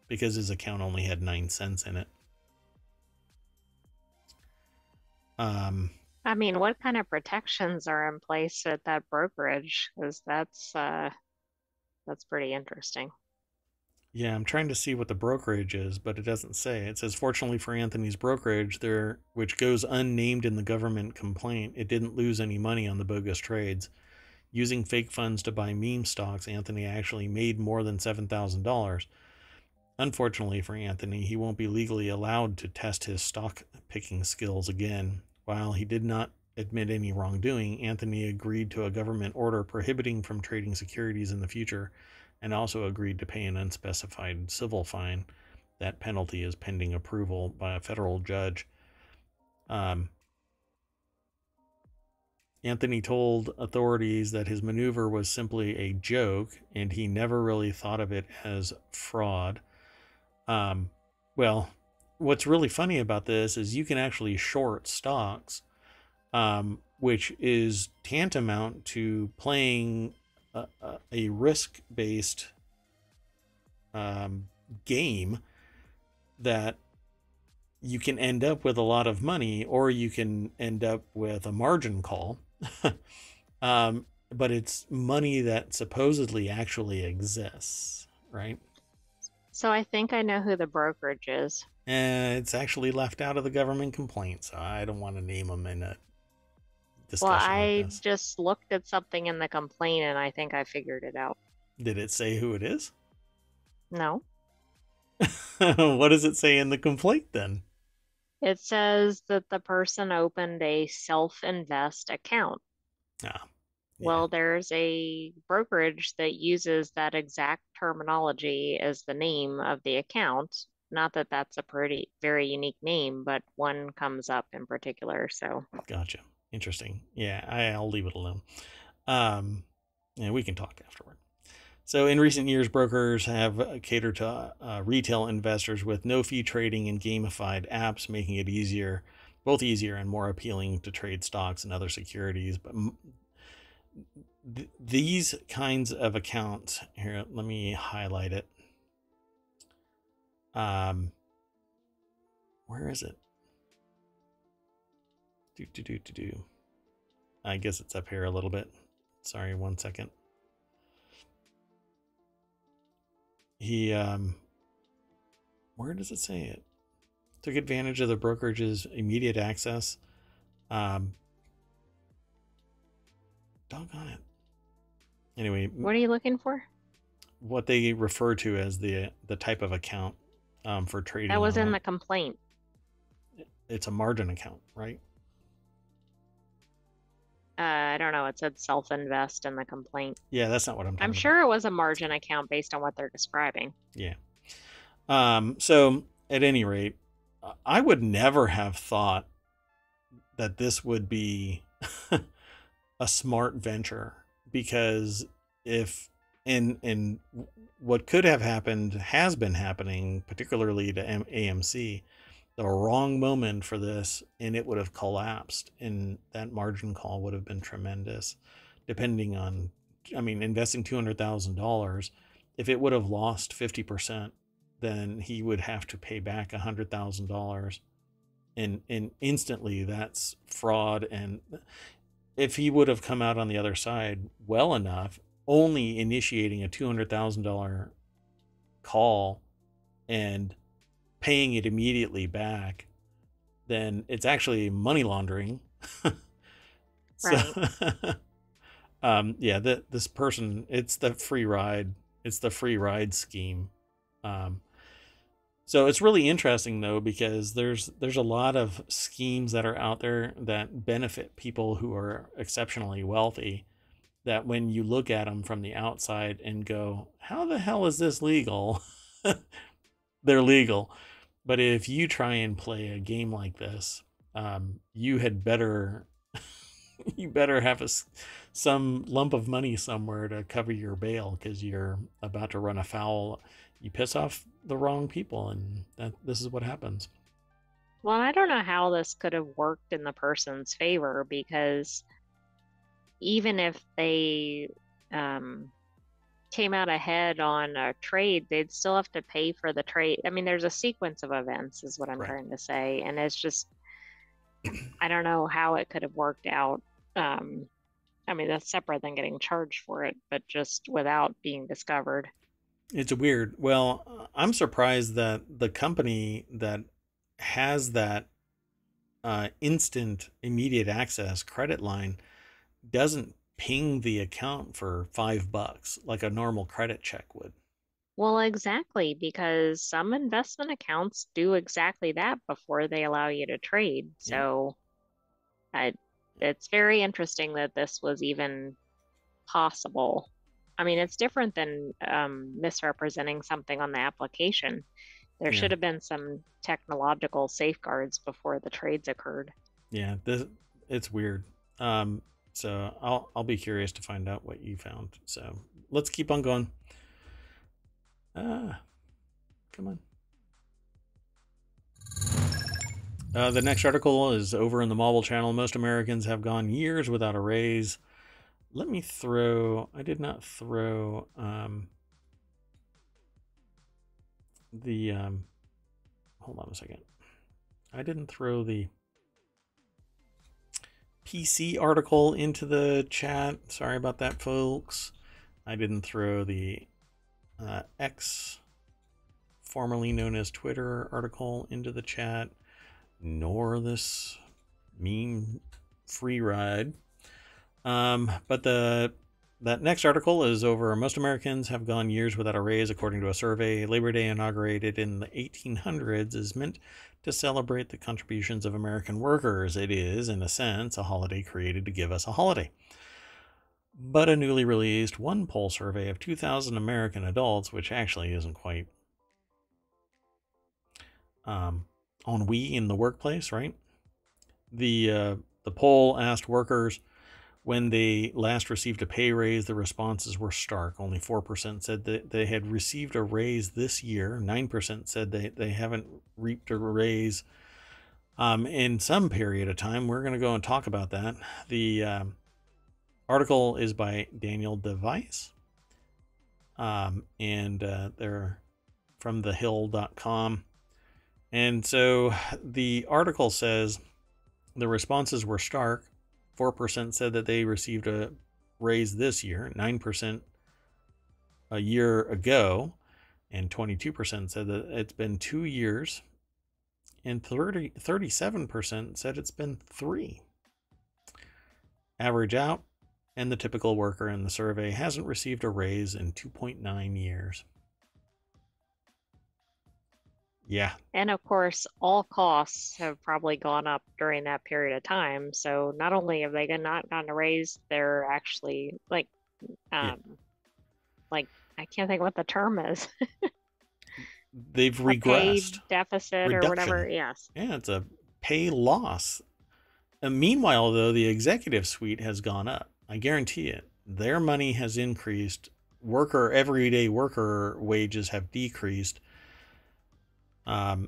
because his account only had 9 cents in it.
I mean, what kind of protections are in place at that brokerage? Because that's pretty interesting.
Yeah, I'm trying to see what the brokerage is, but it doesn't say. It says, fortunately for Anthony's brokerage, which goes unnamed in the government complaint, it didn't lose any money on the bogus trades. Using fake funds to buy meme stocks, Anthony actually made more than $7,000. Unfortunately for Anthony, he won't be legally allowed to test his stock picking skills again. While he did not admit any wrongdoing, Anthony agreed to a government order prohibiting from trading securities in the future and also agreed to pay an unspecified civil fine. That penalty is pending approval by a federal judge. Anthony told authorities that his maneuver was simply a joke and he never really thought of it as fraud. Well, what's really funny about this is you can actually short stocks, which is tantamount to playing a risk-based game that you can end up with a lot of money or you can end up with a margin call. But it's money that supposedly actually exists, right?
So I think I know who the brokerage is.
It's actually left out of the government complaint, so I don't want to name them in a
Well,
discussion like
I
this.
just looked at something in the complaint and I think I figured it out.
Did it say who it is?
No.
What does it say in the complaint then?
It says that the person opened a self-invest account.
Ah, yeah,
Well, there's a brokerage that uses that exact terminology as the name of the account. Not that that's a very unique name, but one comes up in particular. So,
gotcha. Interesting. Yeah, I'll leave it alone. Yeah, we can talk afterward. So, in recent years, brokers have catered to retail investors with no-fee trading and gamified apps, making it both easier and more appealing to trade stocks and other securities. But these kinds of accounts here, let me highlight it. Where is it? I guess it's up here a little bit. Sorry, 1 second. He where does it say it? Took advantage of the brokerage's immediate access. Doggone it. Anyway,
what are you looking for?
what they refer to as the type of account for trading.
That was in the complaint.
It's a margin account, right?
I don't know. It said self-invest in the complaint.
Yeah, that's not what I'm talking
I'm
about.
sure it was a margin account based on what they're describing.
Yeah. So at any rate, I would never have thought that this would be a smart venture, because if and what could have happened has been happening, particularly to AMC, the wrong moment for this and it would have collapsed, and that margin call would have been tremendous. Depending on, I mean, investing $200,000, if it would have lost 50%, then he would have to pay back $100,000, and instantly that's fraud. And if he would have come out on the other side well enough, only initiating a $200,000 call and paying it immediately back, then it's actually money laundering. So,
right.
Yeah, this person, it's the free ride scheme. So it's really interesting though, because there's a lot of schemes that are out there that benefit people who are exceptionally wealthy, that when you look at them from the outside and go, how the hell is this legal? They're legal. But if you try and play a game like this, you had better you better have some lump of money somewhere to cover your bail, because you're about to run afoul. You piss off the wrong people, and this is what happens.
Well, I don't know how this could have worked in the person's favor, because even if they came out ahead on a trade, they'd still have to pay for the trade. I mean, there's a sequence of events, is what I'm
Right.
trying to say. And it's just, I don't know how it could have worked out. I mean, that's separate than getting charged for it, but just without being discovered.
It's weird. Well, I'm surprised that the company that has that instant immediate access credit line doesn't ping the account for $5 like a normal credit check would.
Well, exactly, because some investment accounts do exactly that before they allow you to trade.
Yeah.
So I, it's very interesting that this was even possible. I mean, it's different than misrepresenting something on the application. There
Yeah.
should have been some technological safeguards before the trades occurred.
Yeah. It's weird. So I'll be curious to find out what you found. So let's keep on going. Come on. The next article is over in the mobile channel. Most Americans have gone years without a raise. Let me throw, I did not throw hold on a second. I didn't throw the PC article into the chat. Sorry about that, folks. I didn't throw the X formerly known as Twitter article into the chat, nor this meme free ride. But that next article is over. Most Americans have gone years without a raise, according to a survey. Labor Day, inaugurated in the 1800s, is meant to celebrate the contributions of American workers. It is, in a sense, a holiday created to give us a holiday. But a newly released one poll survey of 2,000 American adults, which actually isn't quite ennui in the workplace, right? The poll asked workers when they last received a pay raise. The responses were stark. Only 4% said that they had received a raise this year. 9% said they haven't reaped a raise in some period of time. We're going to go and talk about that. The article is by Daniel DeVice, and they're from thehill.com. And so the article says the responses were stark. 4% said that they received a raise this year, 9% a year ago, and 22% said that it's been 2 years, and 37% said it's been 3. Average out, and the typical worker in the survey hasn't received a raise in 2.9 years. Yeah.
And of course, all costs have probably gone up during that period of time. So not only have they not gotten a raise, they're actually like I can't think what the term is.
They've regressed.
Pay deficit
Reduction.
Or whatever. Yes.
Yeah, it's a pay loss. And meanwhile, though, the executive suite has gone up. I guarantee it. Their money has increased. Everyday worker wages have decreased.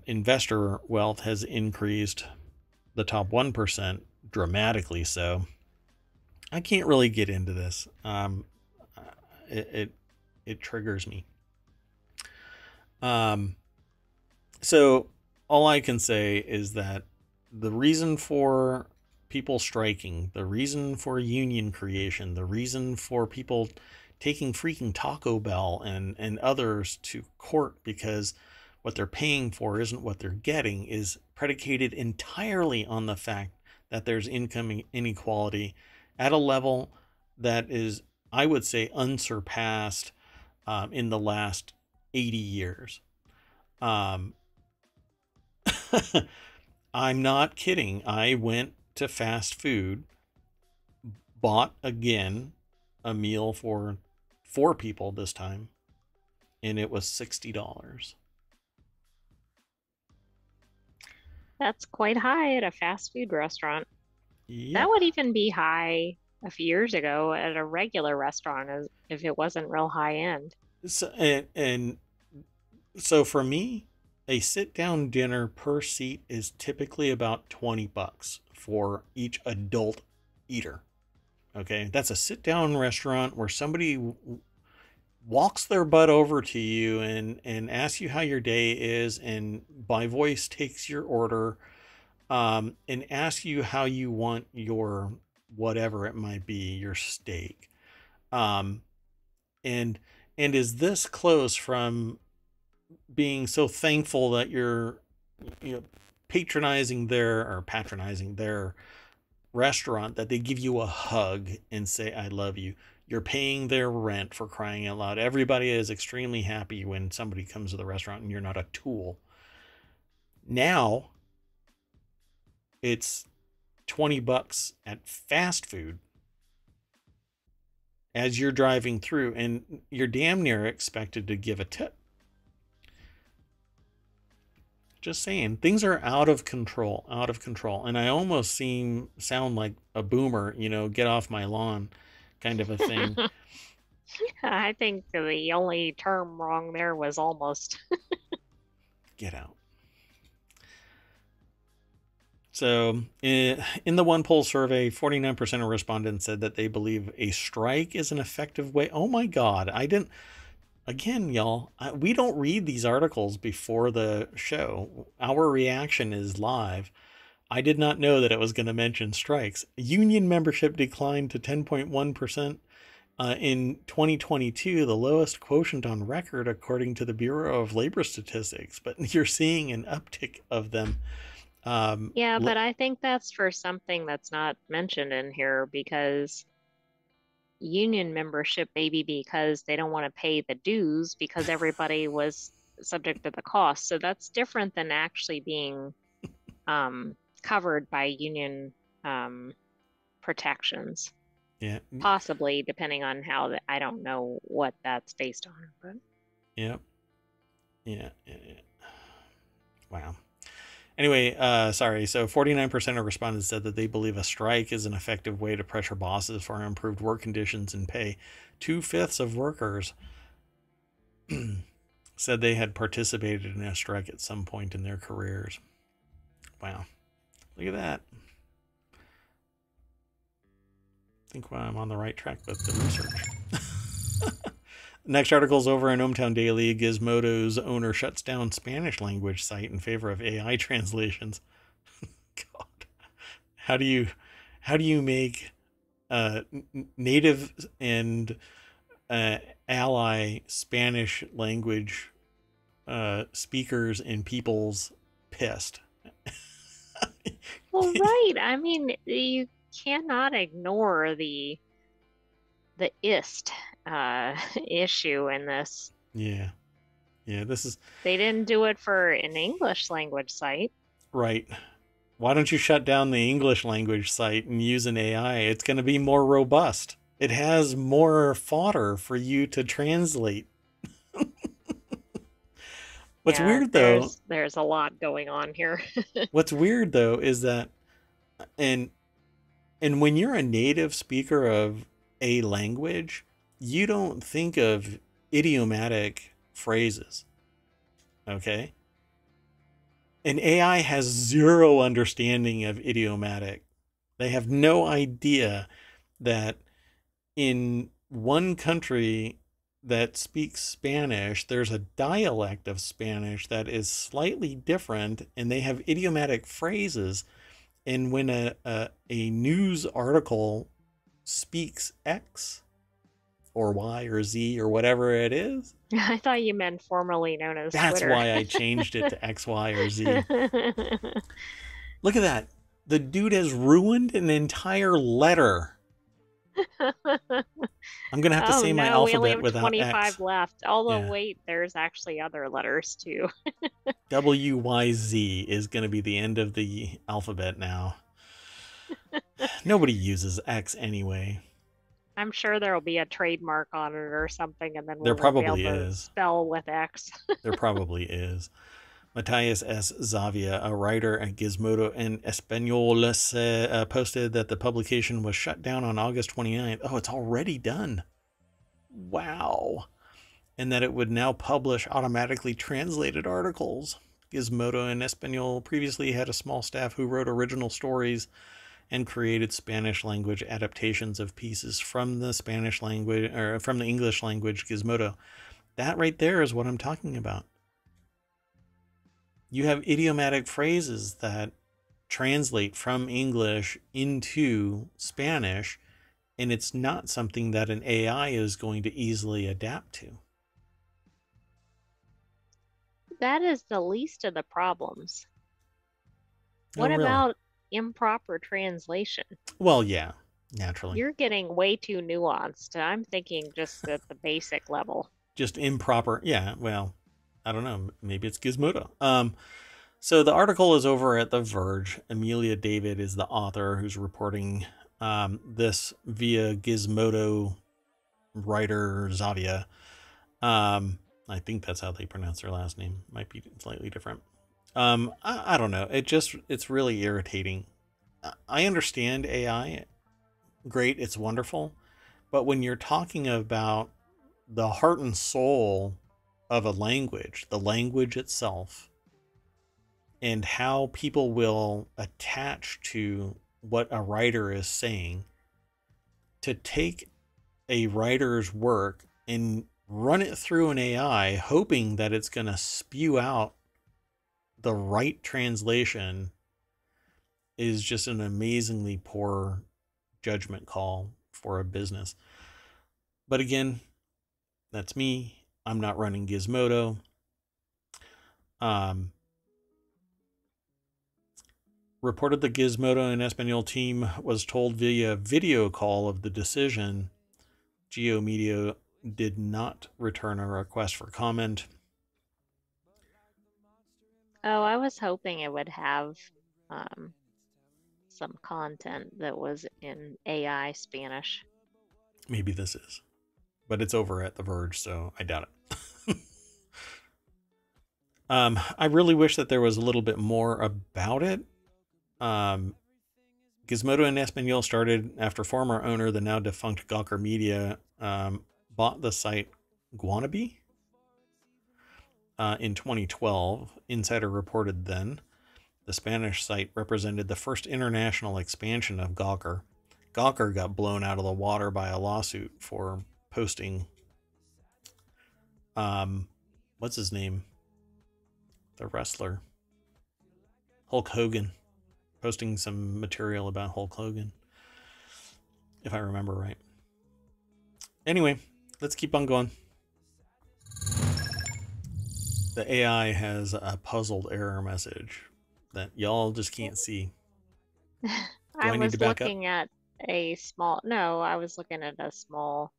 Investor wealth has increased. The top 1% dramatically so. I can't really get into this. It triggers me. So all I can say is that the reason for people striking, the reason for union creation, the reason for people taking freaking Taco Bell and others to court because what they're paying for isn't what they're getting is predicated entirely on the fact that there's income inequality at a level that is, I would say, unsurpassed in the last 80 years. I'm not kidding. I went to fast food, bought again a meal for 4 people this time, and it was $60.
That's quite high at a fast food restaurant.
Yeah.
That would even be high a few years ago at a regular restaurant if it wasn't real high end.
So, and so for me, a sit-down dinner per seat is typically about $20 for each adult eater. Okay, that's a sit-down restaurant where somebody walks their butt over to you and asks you how your day is, and by voice takes your order, and asks you how you want your whatever it might be, your steak, and is this close from being so thankful that you're patronizing their restaurant that they give you a hug and say I love you. You're paying their rent, for crying out loud. Everybody is extremely happy when somebody comes to the restaurant and you're not a tool. Now it's $20 at fast food as you're driving through, and you're damn near expected to give a tip. Just saying, things are out of control. And I almost sound like a boomer, get off my lawn kind of a thing.
I think the only term wrong there was almost.
Get out. So in the one poll survey, 49% of respondents said that they believe a strike is an effective way. Oh my God. Again, y'all, we don't read these articles before the show. Our reaction is live. I did not know that it was going to mention strikes. Union membership declined to 10.1%, In 2022, the lowest quotient on record, according to the Bureau of Labor Statistics, but you're seeing an uptick of them.
Yeah, but I think that's for something that's not mentioned in here because union membership, maybe because they don't want to pay the dues because everybody was subject to the cost. So that's different than actually being covered by union protections.
Yeah.
Possibly, depending on how I don't know what that's based on, but
Yeah. Yeah. Wow. Anyway, sorry. So 49% of respondents said that they believe a strike is an effective way to pressure bosses for improved work conditions and pay. 2/5 of workers said they had participated in a strike at some point in their careers. Wow. Look at that. I think I'm on the right track with the research. Next article is over in ohmTown Daily. Gizmodo's owner shuts down Spanish language site in favor of AI translations. God, how do you make native and ally Spanish language speakers and peoples pissed?
well, right. I mean, you cannot ignore the ist issue in this.
Yeah. This is
They didn't do it for an English language site.
right. Why don't you shut down the English language site and use an AI? It's going to be more robust. It has more fodder for you to translate. What's weird though,
there's a lot going on here.
what's weird though is that and when you're a native speaker of a language, you don't think of idiomatic phrases. Okay? And AI has zero understanding of idiomatic. They have no idea that in one country that speaks Spanish, there's a dialect of Spanish that is slightly different, and they have idiomatic phrases. And when a news article speaks X or Y or Z or whatever it is,
I thought you meant formerly known as
that's
Twitter.
why I changed it to X, Y, or Z. Look at that. The dude has ruined an entire letter. I'm going to have to say my alphabet
we only have
without
25
X.
left. Although,
Yeah.
wait, there's actually other letters too.
WYZ is going to be the end of the alphabet now. Nobody uses X anyway.
I'm sure there will be a trademark on it or something, and then
There
we'll be
probably
able to
is.
spell with X.
There probably is. Matthias S. Zavia, a writer at Gizmodo en Español, posted that the publication was shut down on August 29th. Oh, it's already done. Wow. And that it would now publish automatically translated articles. Gizmodo en Español previously had a small staff who wrote original stories and created Spanish language adaptations of pieces from the Spanish language or from the English language Gizmodo. That right there is what I'm talking about. You have idiomatic phrases that translate from English into Spanish, and it's not something that an AI is going to easily adapt to.
That is the least of the problems.
Oh,
What
really?
about improper translation?
Well, yeah, naturally.
You're getting way too nuanced. I'm thinking just at the basic level.
Just improper. Yeah, well, I don't know. Maybe it's Gizmodo. So the article is over at The Verge. Amelia David is the author who's reporting this via Gizmodo writer Zavia. I think that's how they pronounce their last name. Might be slightly different. I don't know. It's really irritating. I understand AI. Great. It's wonderful. But when you're talking about the heart and soul of a language, the language itself, and how people will attach to what a writer is saying, to take a writer's work and run it through an AI, hoping that it's going to spew out the right translation, is just an amazingly poor judgment call for a business. But again, that's me. I'm not running Gizmodo. Reported the Gizmodo and Espanol team was told via video call of the decision. GeoMedia did not return a request for comment.
Oh, I was hoping it would have some content that was in AI Spanish.
Maybe this is, but it's over at The Verge, so I doubt it. I really wish that there was a little bit more about it. Gizmodo and Espanol started after former owner, the now defunct Gawker Media, bought the site Guanabi in 2012. Insider reported then. The Spanish site represented the first international expansion of Gawker. Gawker got blown out of the water by a lawsuit for posting, what's his name? The wrestler. Hulk Hogan. Posting some material about Hulk Hogan, if I remember right. Anyway, let's keep on going. The AI has a puzzled error message that y'all just can't see.
I
need
was
to back up?
looking at a small, no, I was looking at a small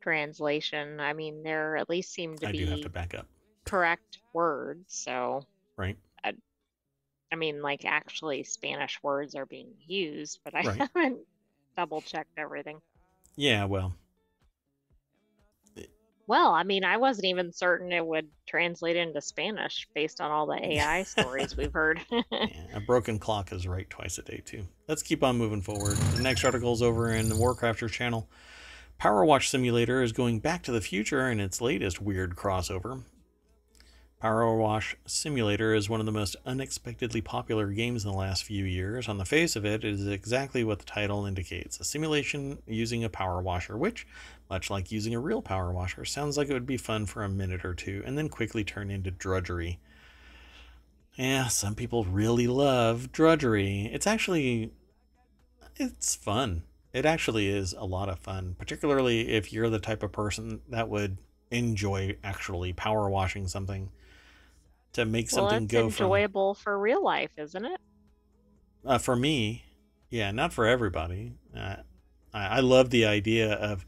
translation. I mean, there at least seemed to
I do have to
be
back up,
correct words. So,
right?
I mean, like actually Spanish words are being used, but I
Right.
haven't double checked everything.
Yeah, well,
Well, I mean, I wasn't even certain it would translate into Spanish based on all the AI stories we've heard.
yeah, a broken clock is right twice a day, too. Let's keep on moving forward. The next article is over in the Warcrafters channel. Powerwash Simulator is going back to the future in its latest weird crossover. Powerwash Simulator is one of the most unexpectedly popular games in the last few years. On the face of it, it is exactly what the title indicates, a simulation using a power washer, which, much like using a real power washer, sounds like it would be fun for a minute or two and then quickly turn into drudgery. Yeah, some people really love drudgery. It's fun. It actually is a lot of fun, particularly if you're the type of person that would enjoy actually power washing something. To make
Well,
something
it's
go from,
enjoyable for real life, isn't it?
for me, yeah, not for everybody. I love the idea of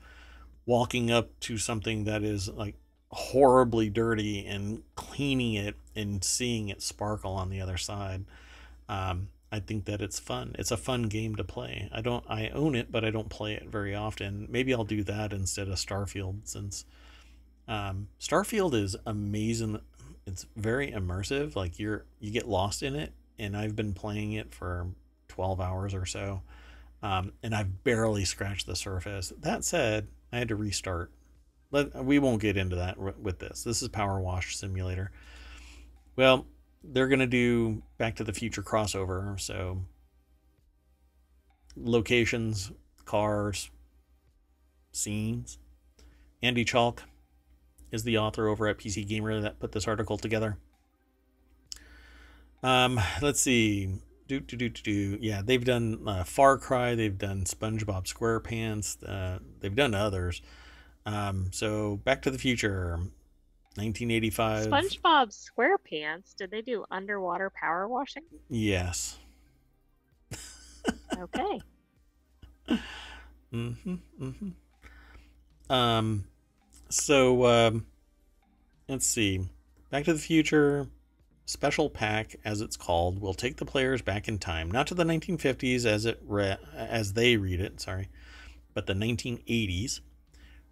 walking up to something that is like horribly dirty and cleaning it and seeing it sparkle on the other side. I think that it's fun. It's a fun game to play. I own it, but I don't play it very often. Maybe I'll do that instead of Starfield, since Starfield is amazing. It's very immersive. Like you get lost in it, and I've been playing it for 12 hours or so, and I've barely scratched the surface. That said, I had to restart. We won't get into that with this. This is Powerwash Simulator. Well, they're gonna do Back to the Future crossover, so locations, cars, scenes. Andy Chalk is the author over at PC Gamer that put this article together. Let's see. Yeah, they've done Far Cry. They've done SpongeBob SquarePants. They've done others. So Back to the Future, 1985.
SpongeBob SquarePants, did they do underwater power washing?
Yes.
Okay.
So let's see. Back to the Future Special Pack, as it's called, will take the players back in time, not to the 1950s as they read it, sorry, but the 1980s,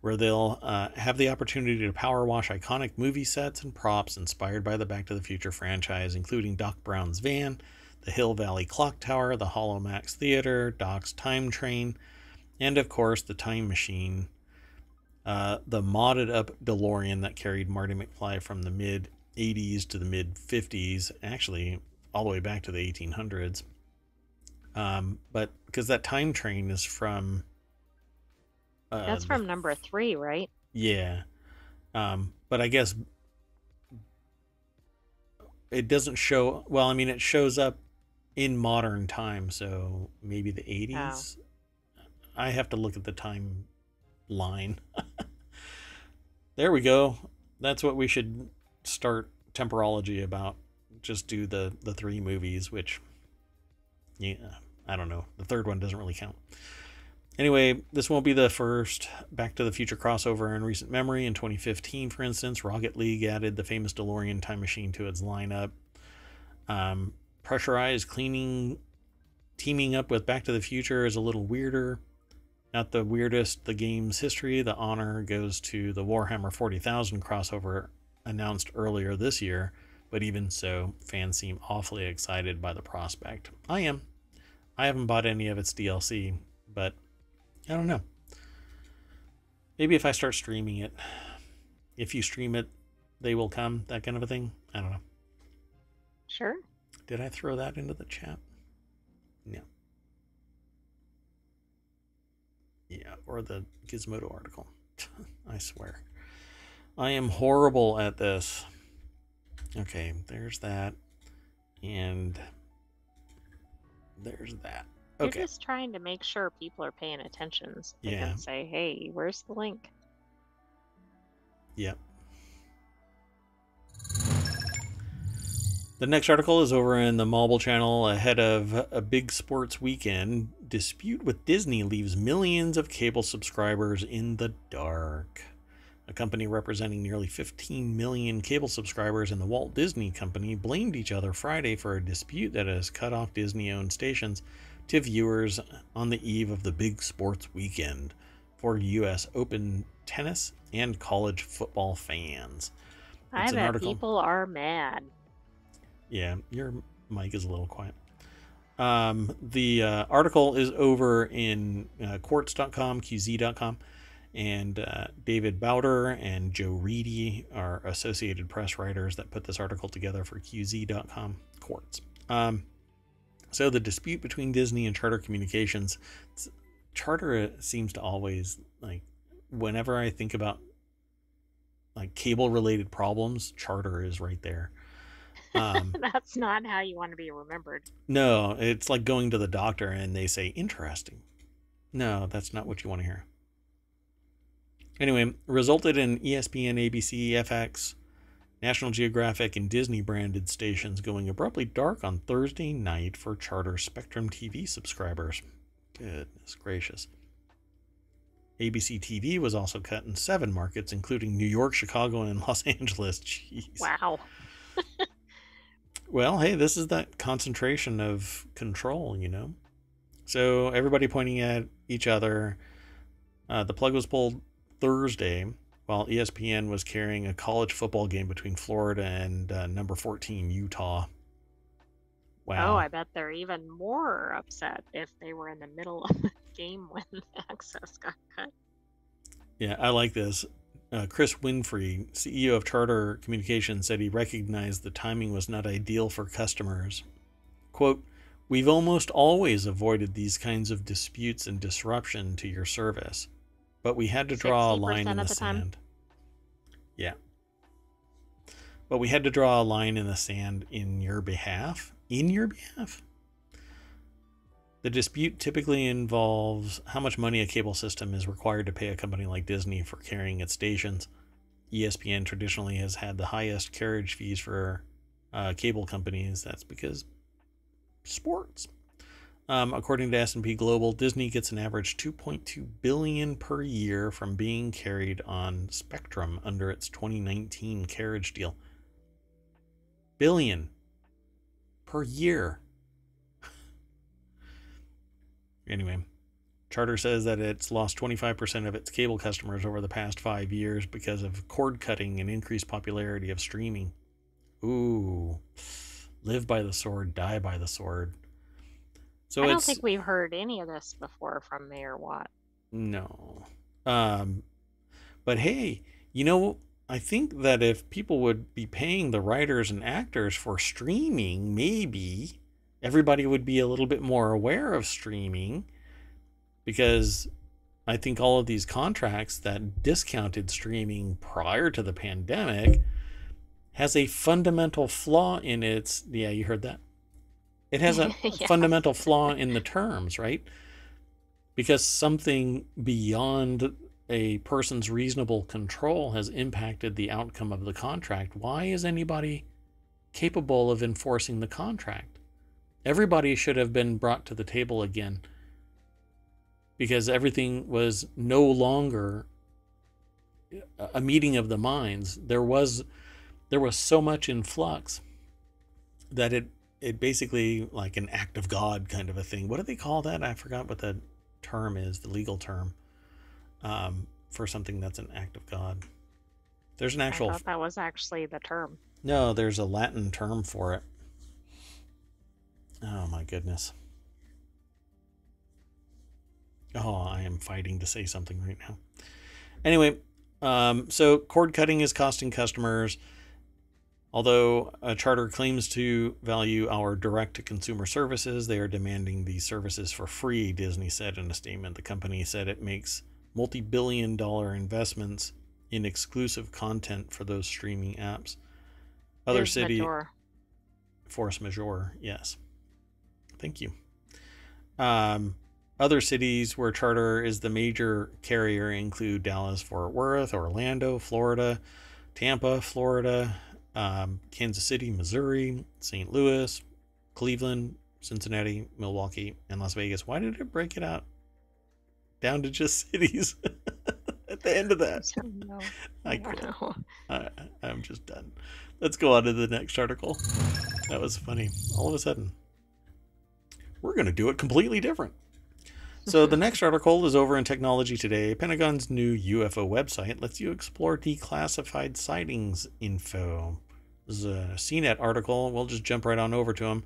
where they'll have the opportunity to power wash iconic movie sets and props inspired by the Back to the Future franchise, including Doc Brown's van, the Hill Valley Clock Tower, the Holomax Theater, Doc's Time Train, and of course the Time Machine, the modded up DeLorean that carried Marty McFly from the mid 80s to the mid 50s, actually all the way back to the 1800s. But because that time train is from
That's from number 3, right?
Yeah. But I guess it doesn't show, well, I mean, it shows up in modern time, so maybe the 80s. I have to look at the time line. There we go. That's what we should start Temporology about. Just do the 3 movies, which, yeah, I don't know. The third one doesn't really count. Anyway, this won't be the first Back to the Future crossover in recent memory. In 2015, for instance, Rocket League added the famous DeLorean time machine to its lineup. Pressurized cleaning teaming up with Back to the Future is a little weirder. Not the weirdest the game's history. The honor goes to the Warhammer 40,000 crossover announced earlier this year, but even so, fans seem awfully excited by the prospect. I am. I haven't bought any of its DLC, but I don't know. Maybe if I start streaming it, if you stream it, they will come, that kind of a thing. I don't know.
Sure.
Did I throw that into the chat? No. Yeah, or the Gizmodo article. I swear. I am horrible at this. Okay, there's that. And there's that. Okay.
You're just trying to make sure people are paying attention so they can say, hey, where's the link?
Yep. The next article is over in the Mobile channel ahead of a big sports weekend. Dispute with Disney leaves millions of cable subscribers in the dark. A company representing nearly 15 million cable subscribers in the Walt Disney Company blamed each other Friday for a dispute that has cut off Disney-owned stations to viewers on the eve of the big sports weekend for U.S. Open tennis and college football fans.
I bet people are mad.
Yeah, your mic is a little quiet. The article is over in quartz.com, qz.com, and David Bowder and Joe Reedy are Associated Press writers that put this article together for qz.com, Quartz. So the dispute between Disney and Charter Communications, Charter seems to always, like, whenever I think about like cable related problems, Charter is right there.
That's not how you want to be remembered.
No, it's like going to the doctor and they say, interesting. No, that's not what you want to hear. Anyway, resulted in ESPN, ABC, FX, National Geographic, and Disney branded stations going abruptly dark on Thursday night for Charter Spectrum TV subscribers. Goodness gracious. ABC TV was also cut in 7 markets, including New York, Chicago, and Los Angeles. Jeez.
Wow.
Well, hey, this is that concentration of control, you know? So everybody pointing at each other. The plug was pulled Thursday while ESPN was carrying a college football game between Florida and number 14, Utah. Wow.
Oh, I bet they're even more upset if they were in the middle of the game when the access got cut.
Yeah, I like this. Chris Winfrey, CEO of Charter Communications, said he recognized the timing was not ideal for customers. Quote, "We've almost always avoided these kinds of disputes and disruption to your service, but we had to draw a line in the sand." Yeah. But we had to draw a line in the sand in your behalf. In your behalf? The dispute typically involves how much money a cable system is required to pay a company like Disney for carrying its stations. ESPN traditionally has had the highest carriage fees for cable companies. That's because sports. According to S&P Global, Disney gets an average $2.2 billion per year from being carried on Spectrum under its 2019 carriage deal. Billion per year. Anyway, Charter says that it's lost 25% of its cable customers over the past 5 years because of cord cutting and increased popularity of streaming. Ooh, live by the sword, die by the sword. So
I don't think we've heard any of this before from Mayor Watt.
No. But hey, you know, I think that if people would be paying the writers and actors for streaming, maybe everybody would be a little bit more aware of streaming, because I think all of these contracts that discounted streaming prior to the pandemic has a fundamental flaw in its, yeah, you heard that. It has a
Yeah.
fundamental flaw in the terms, right? Because something beyond a person's reasonable control has impacted the outcome of the contract, why is anybody capable of enforcing the contract? Everybody should have been brought to the table again, because everything was no longer a meeting of the minds. There was so much in flux that it basically, like an act of God kind of a thing. What do they call that? I forgot what the term is, the legal term, for something that's an act of God. There's an actual...
I thought that was actually the term.
No, there's a Latin term for it. Oh my goodness. Oh, I am fighting to say something right now. Anyway, so cord cutting is costing customers. Although Charter claims to value our direct-to-consumer services, they are demanding these services for free, Disney said in a statement. The company said it makes multi-billion-dollar investments in exclusive content for those streaming apps. Other city... Force majeure, yes. Thank you. Other cities where Charter is the major carrier include Dallas, Fort Worth, Orlando, Florida, Tampa, Florida, Kansas City, Missouri, St. Louis, Cleveland, Cincinnati, Milwaukee, and Las Vegas. Why did it break it out down to just cities at the end of that? I quit. I'm just done. Let's go on to the next article. That was funny. All of a sudden, we're going to do it completely different. So the next article is over in Technology Today. Pentagon's new UFO website lets you explore declassified sightings info. This is a CNET article. We'll just jump right on over to them.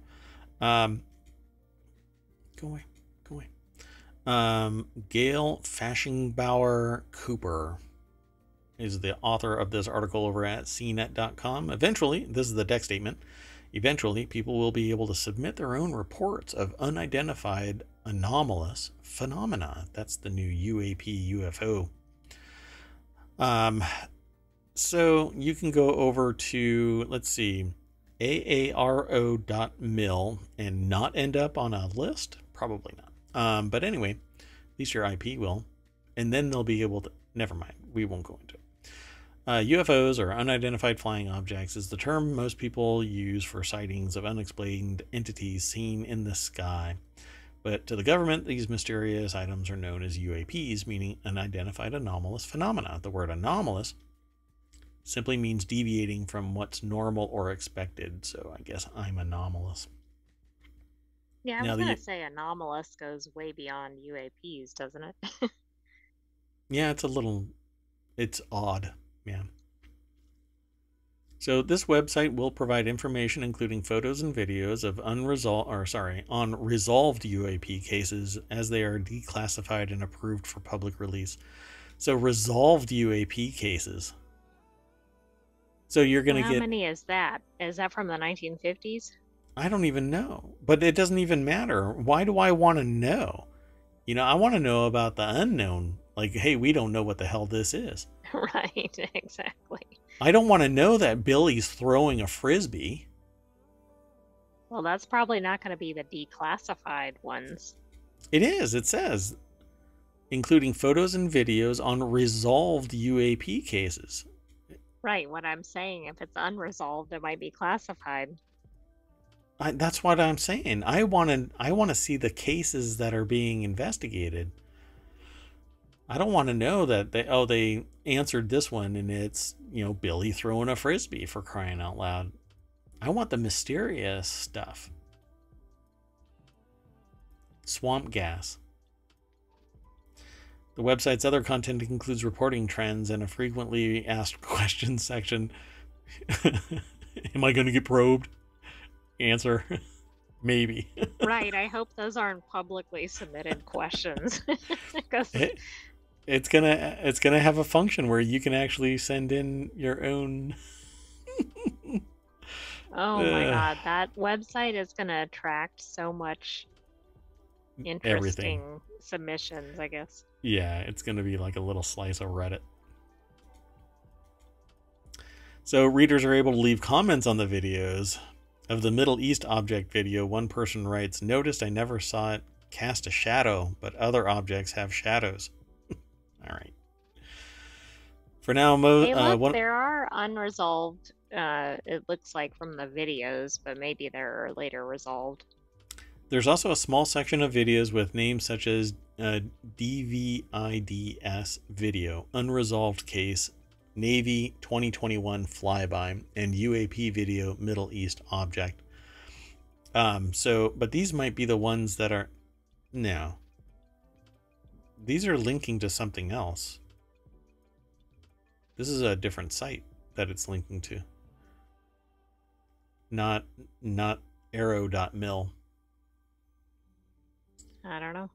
Go away. Gail Fashingbauer Cooper is the author of this article over at cnet.com. Eventually, this is the deck statement, eventually people will be able to submit their own reports of unidentified anomalous phenomena. That's the new UAP UFO. So you can go over to, let's see, aaro.mil and not end up on a list? Probably not. But anyway, at least your IP will. And then they'll be able to, never mind, we won't go into it. UFOs, or unidentified flying objects, is the term most people use for sightings of unexplained entities seen in the sky. But to the government, these mysterious items are known as UAPs, meaning unidentified anomalous phenomena. The word anomalous simply means deviating from what's normal or expected, so I guess I'm anomalous.
Yeah, I was going to say anomalous goes way beyond UAPs, doesn't it?
Yeah, it's odd. Yeah. So this website will provide information including photos and videos of unresolved UAP cases as they are declassified and approved for public release. So resolved UAP cases. So you're going to get...
How many is that? Is that from the 1950s?
I don't even know. But it doesn't even matter. Why do I want to know? You know, I want to know about the unknown. Like, hey, we don't know what the hell this is.
Right, exactly.
I don't want to know that Billy's throwing a frisbee.
Well, that's probably not going to be the declassified ones.
It is. It says, including photos and videos on resolved UAP cases.
Right, what I'm saying, if it's unresolved, it might be classified.
That's what I'm saying. I want to see the cases that are being investigated. I don't want to know that they answered this one and it's, Billy throwing a frisbee, for crying out loud. I want the mysterious stuff. Swamp gas. The website's other content includes reporting trends and a frequently asked questions section. Am I going to get probed? Answer. Maybe.
Right. I hope those aren't publicly submitted questions.
It's gonna have a function where you can actually send in your own.
Oh my God, that website is gonna attract so much interesting submissions, I guess.
Yeah, it's gonna be like a little slice of Reddit. So readers are able to leave comments on the videos. Of the Middle East object video, one person writes, "Noticed I never saw it cast a shadow, but other objects have shadows." All right. For now,
Hey, look, there are unresolved, it looks like from the videos, but maybe they're later resolved.
there's also a small section of videos with names such as DVIDS video, unresolved case, Navy 2021 flyby, and UAP video, Middle East object. But these might be the ones that are, no. These are linking to something else. This is a different site that it's linking to. Not arrow.mil.
I don't know.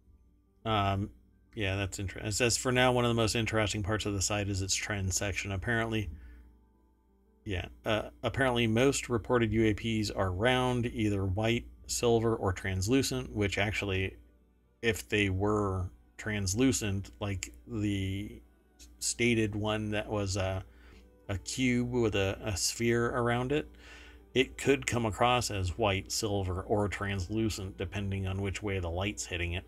Yeah, that's interesting. It says for now, one of the most interesting parts of the site is its trend section. Apparently most reported UAPs are round, either white, silver, or translucent, which actually, if they were translucent, like the stated one that was a cube with a sphere around it, it could come across as white, silver, or translucent, depending on which way the light's hitting it.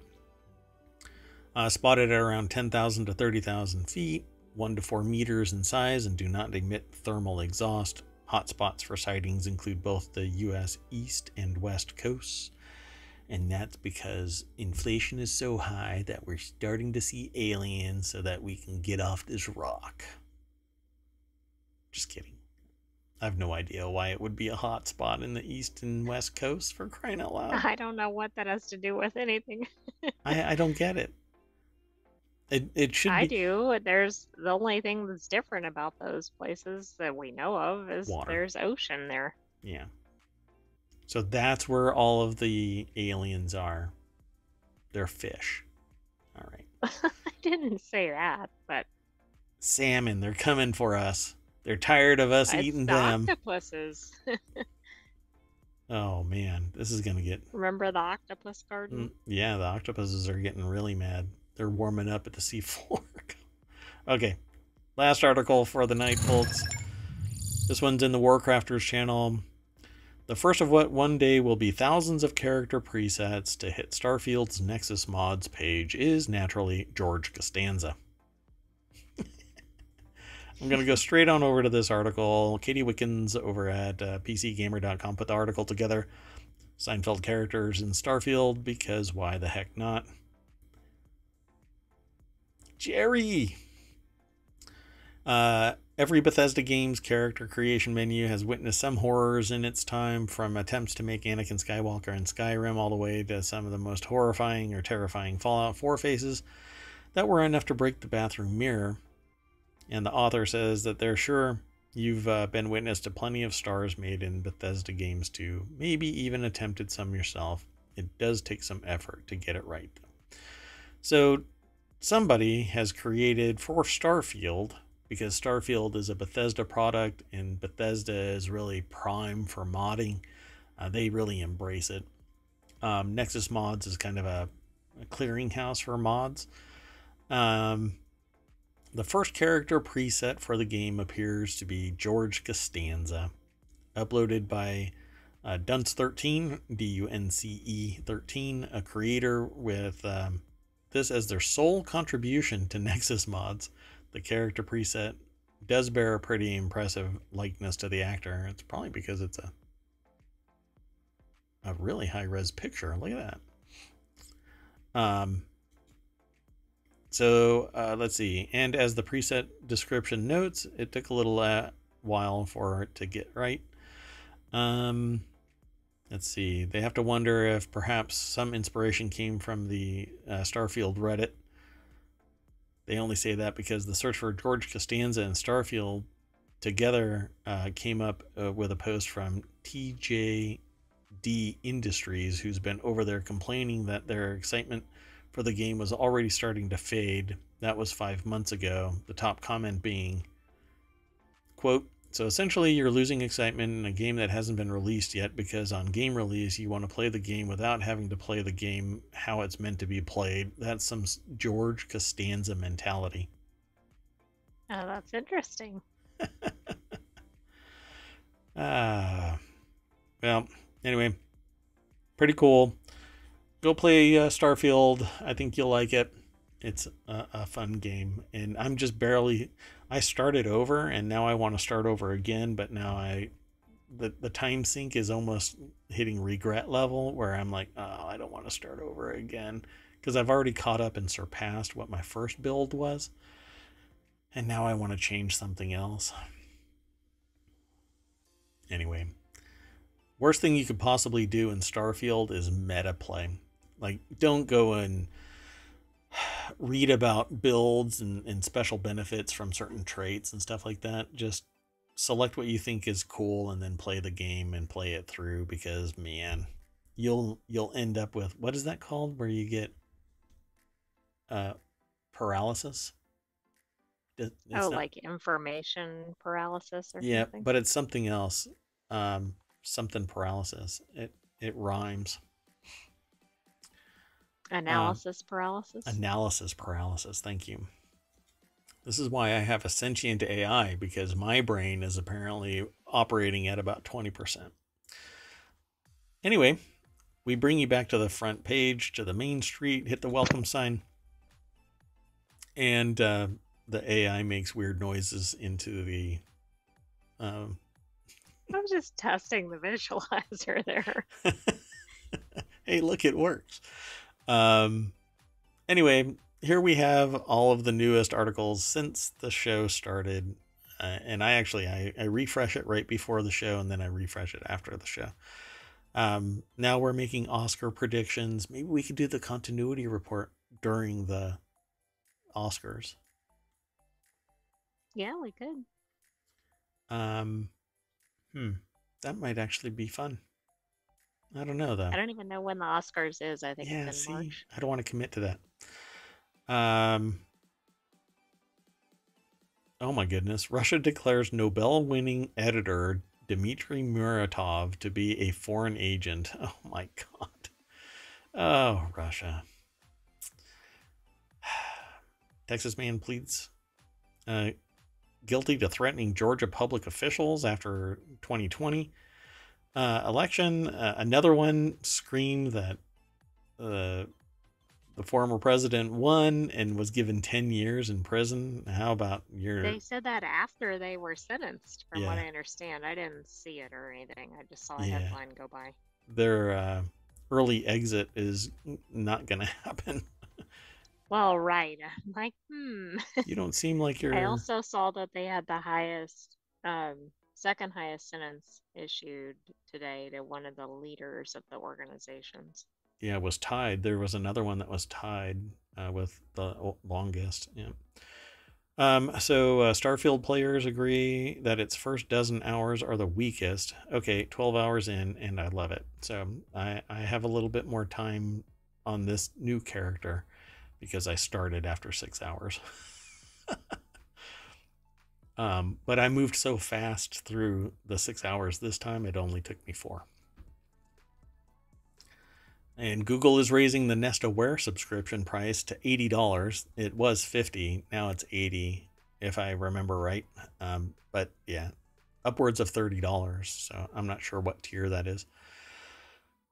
Spotted at around 10,000 to 30,000 feet, 1 to 4 meters in size, and do not emit thermal exhaust. Hotspots for sightings include both the U.S. East and West coasts. And that's because inflation is so high that we're starting to see aliens so that we can get off this rock. Just kidding. I have no idea why it would be a hot spot in the East and West Coast, for crying out loud.
I don't know what that has to do with anything.
I don't get it. It should be.
I do. There's the only thing that's different about those places that we know of is
Water.
There's ocean there.
Yeah. So that's where all of the aliens are. They're fish. All right.
I didn't say that, but
salmon, they're coming for us. They're tired of us eating them.
Octopuses.
Oh man, this is gonna get.
Remember the octopus garden?
Yeah, the octopuses are getting really mad. They're warming up at the seafloor. Okay, last article for the night, folks. This one's in the Warcrafters channel. The first of what one day will be thousands of character presets to hit Starfield's Nexus mods page is naturally George Costanza. I'm going to go straight on over to this article. Katie Wickens over at PCGamer.com put the article together. Seinfeld characters in Starfield, because why the heck not? Jerry! Every Bethesda game's character creation menu has witnessed some horrors in its time, from attempts to make Anakin Skywalker in Skyrim all the way to some of the most horrifying or terrifying Fallout 4 faces that were enough to break the bathroom mirror. And the author says that they're sure you've been witness to plenty of stars made in Bethesda games too, maybe even attempted some yourself. It does take some effort to get it right, though. So somebody has created for Starfield, because Starfield is a Bethesda product and Bethesda is really prime for modding. They really embrace it. Nexus Mods is kind of a clearinghouse for mods. The first character preset for the game appears to be George Costanza, uploaded by Dunce13, D-U-N-C-E 13, a creator with this as their sole contribution to Nexus Mods. The character preset does bear a pretty impressive likeness to the actor. It's probably because it's a really high-res picture. Look at that. Let's see. And as the preset description notes, it took a little while for it to get right. Let's see. They have to wonder if perhaps some inspiration came from the Starfield Reddit. They only say that because the search for George Costanza and Starfield together came up with a post from TJD Industries, who's been over there complaining that their excitement for the game was already starting to fade. That was 5 months ago. The top comment being, quote, "So essentially you're losing excitement in a game that hasn't been released yet because on game release you want to play the game without having to play the game how it's meant to be played. That's some George Costanza mentality."
Oh, that's interesting.
Well, anyway, pretty cool. Go play Starfield. I think you'll like it. It's a fun game, and I'm just barely. I started over, and now I want to start over again. But now the time sink is almost hitting regret level, where I'm like, oh, I don't want to start over again because I've already caught up and surpassed what my first build was, and now I want to change something else. Anyway, worst thing you could possibly do in Starfield is meta play. Like, don't go and read about builds and special benefits from certain traits and stuff like that. Just select what you think is cool and then play the game and play it through, because man, you'll end up with, what is that called, where you get paralysis? It's
Oh,
not,
like information paralysis or
yeah,
something?
but it's something else. Something paralysis. It rhymes.
Analysis paralysis?
Analysis paralysis. Thank you. This is why I have a sentient AI, because my brain is apparently operating at about 20%. Anyway, we bring you back to the front page, to the main street, hit the welcome sign, and the AI makes weird noises into the...
I was just testing the visualizer there.
Hey, look, it works. Anyway, here we have all of the newest articles since the show started. And I refresh it right before the show, and then I refresh it after the show. Now we're making Oscar predictions. Maybe we could do the continuity report during the Oscars.
Yeah, we could.
That might actually be fun. I don't know, though.
I don't even know when the Oscars is. I think
Yeah,
it's in
see,
March.
I don't want to commit to that. Oh my goodness. Russia declares Nobel-winning editor Dmitry Muratov to be a foreign agent. Oh my God. Oh, Russia. Texas man pleads guilty to threatening Georgia public officials after 2020 election. Another one screamed that the former president won and was given 10 years in prison. How about your...
They said that after they were sentenced, from what
Yeah.
I understand. I didn't see it or anything. I just saw a
Yeah.
headline go by.
Their early exit is not going to happen.
Well, right. I'm like,
You don't seem like you're...
I also saw that they had the highest, second highest sentence issued today to one of the leaders of the organizations.
Yeah, it was tied. There was another one that was tied with the longest. Yeah. So Starfield players agree that its first dozen hours are the weakest. Okay, 12 hours in, and I love it. So I have a little bit more time on this new character because I started after 6 hours. But I moved so fast through the 6 hours this time, it only took me 4. And Google is raising the Nest Aware subscription price to $80. It was $50, now it's $80, if I remember right. But yeah, upwards of $30. So I'm not sure what tier that is.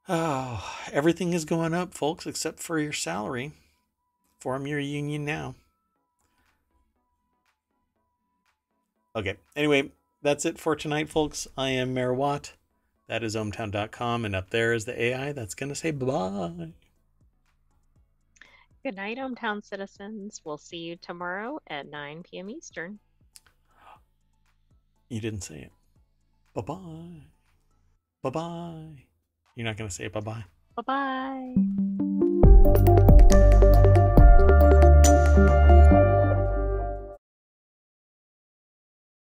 Oh, everything is going up, folks, except for your salary. Form your union now. Okay, anyway, that's it for tonight, folks. I am Mayor Watt. That is ohmTown.com, and up there is the AI that's going to say bye-bye.
Good night, ohmTown citizens. We'll see you tomorrow at 9 p.m. Eastern.
You didn't say it. Bye-bye. Bye-bye. You're not going to say bye-bye?
Bye-bye.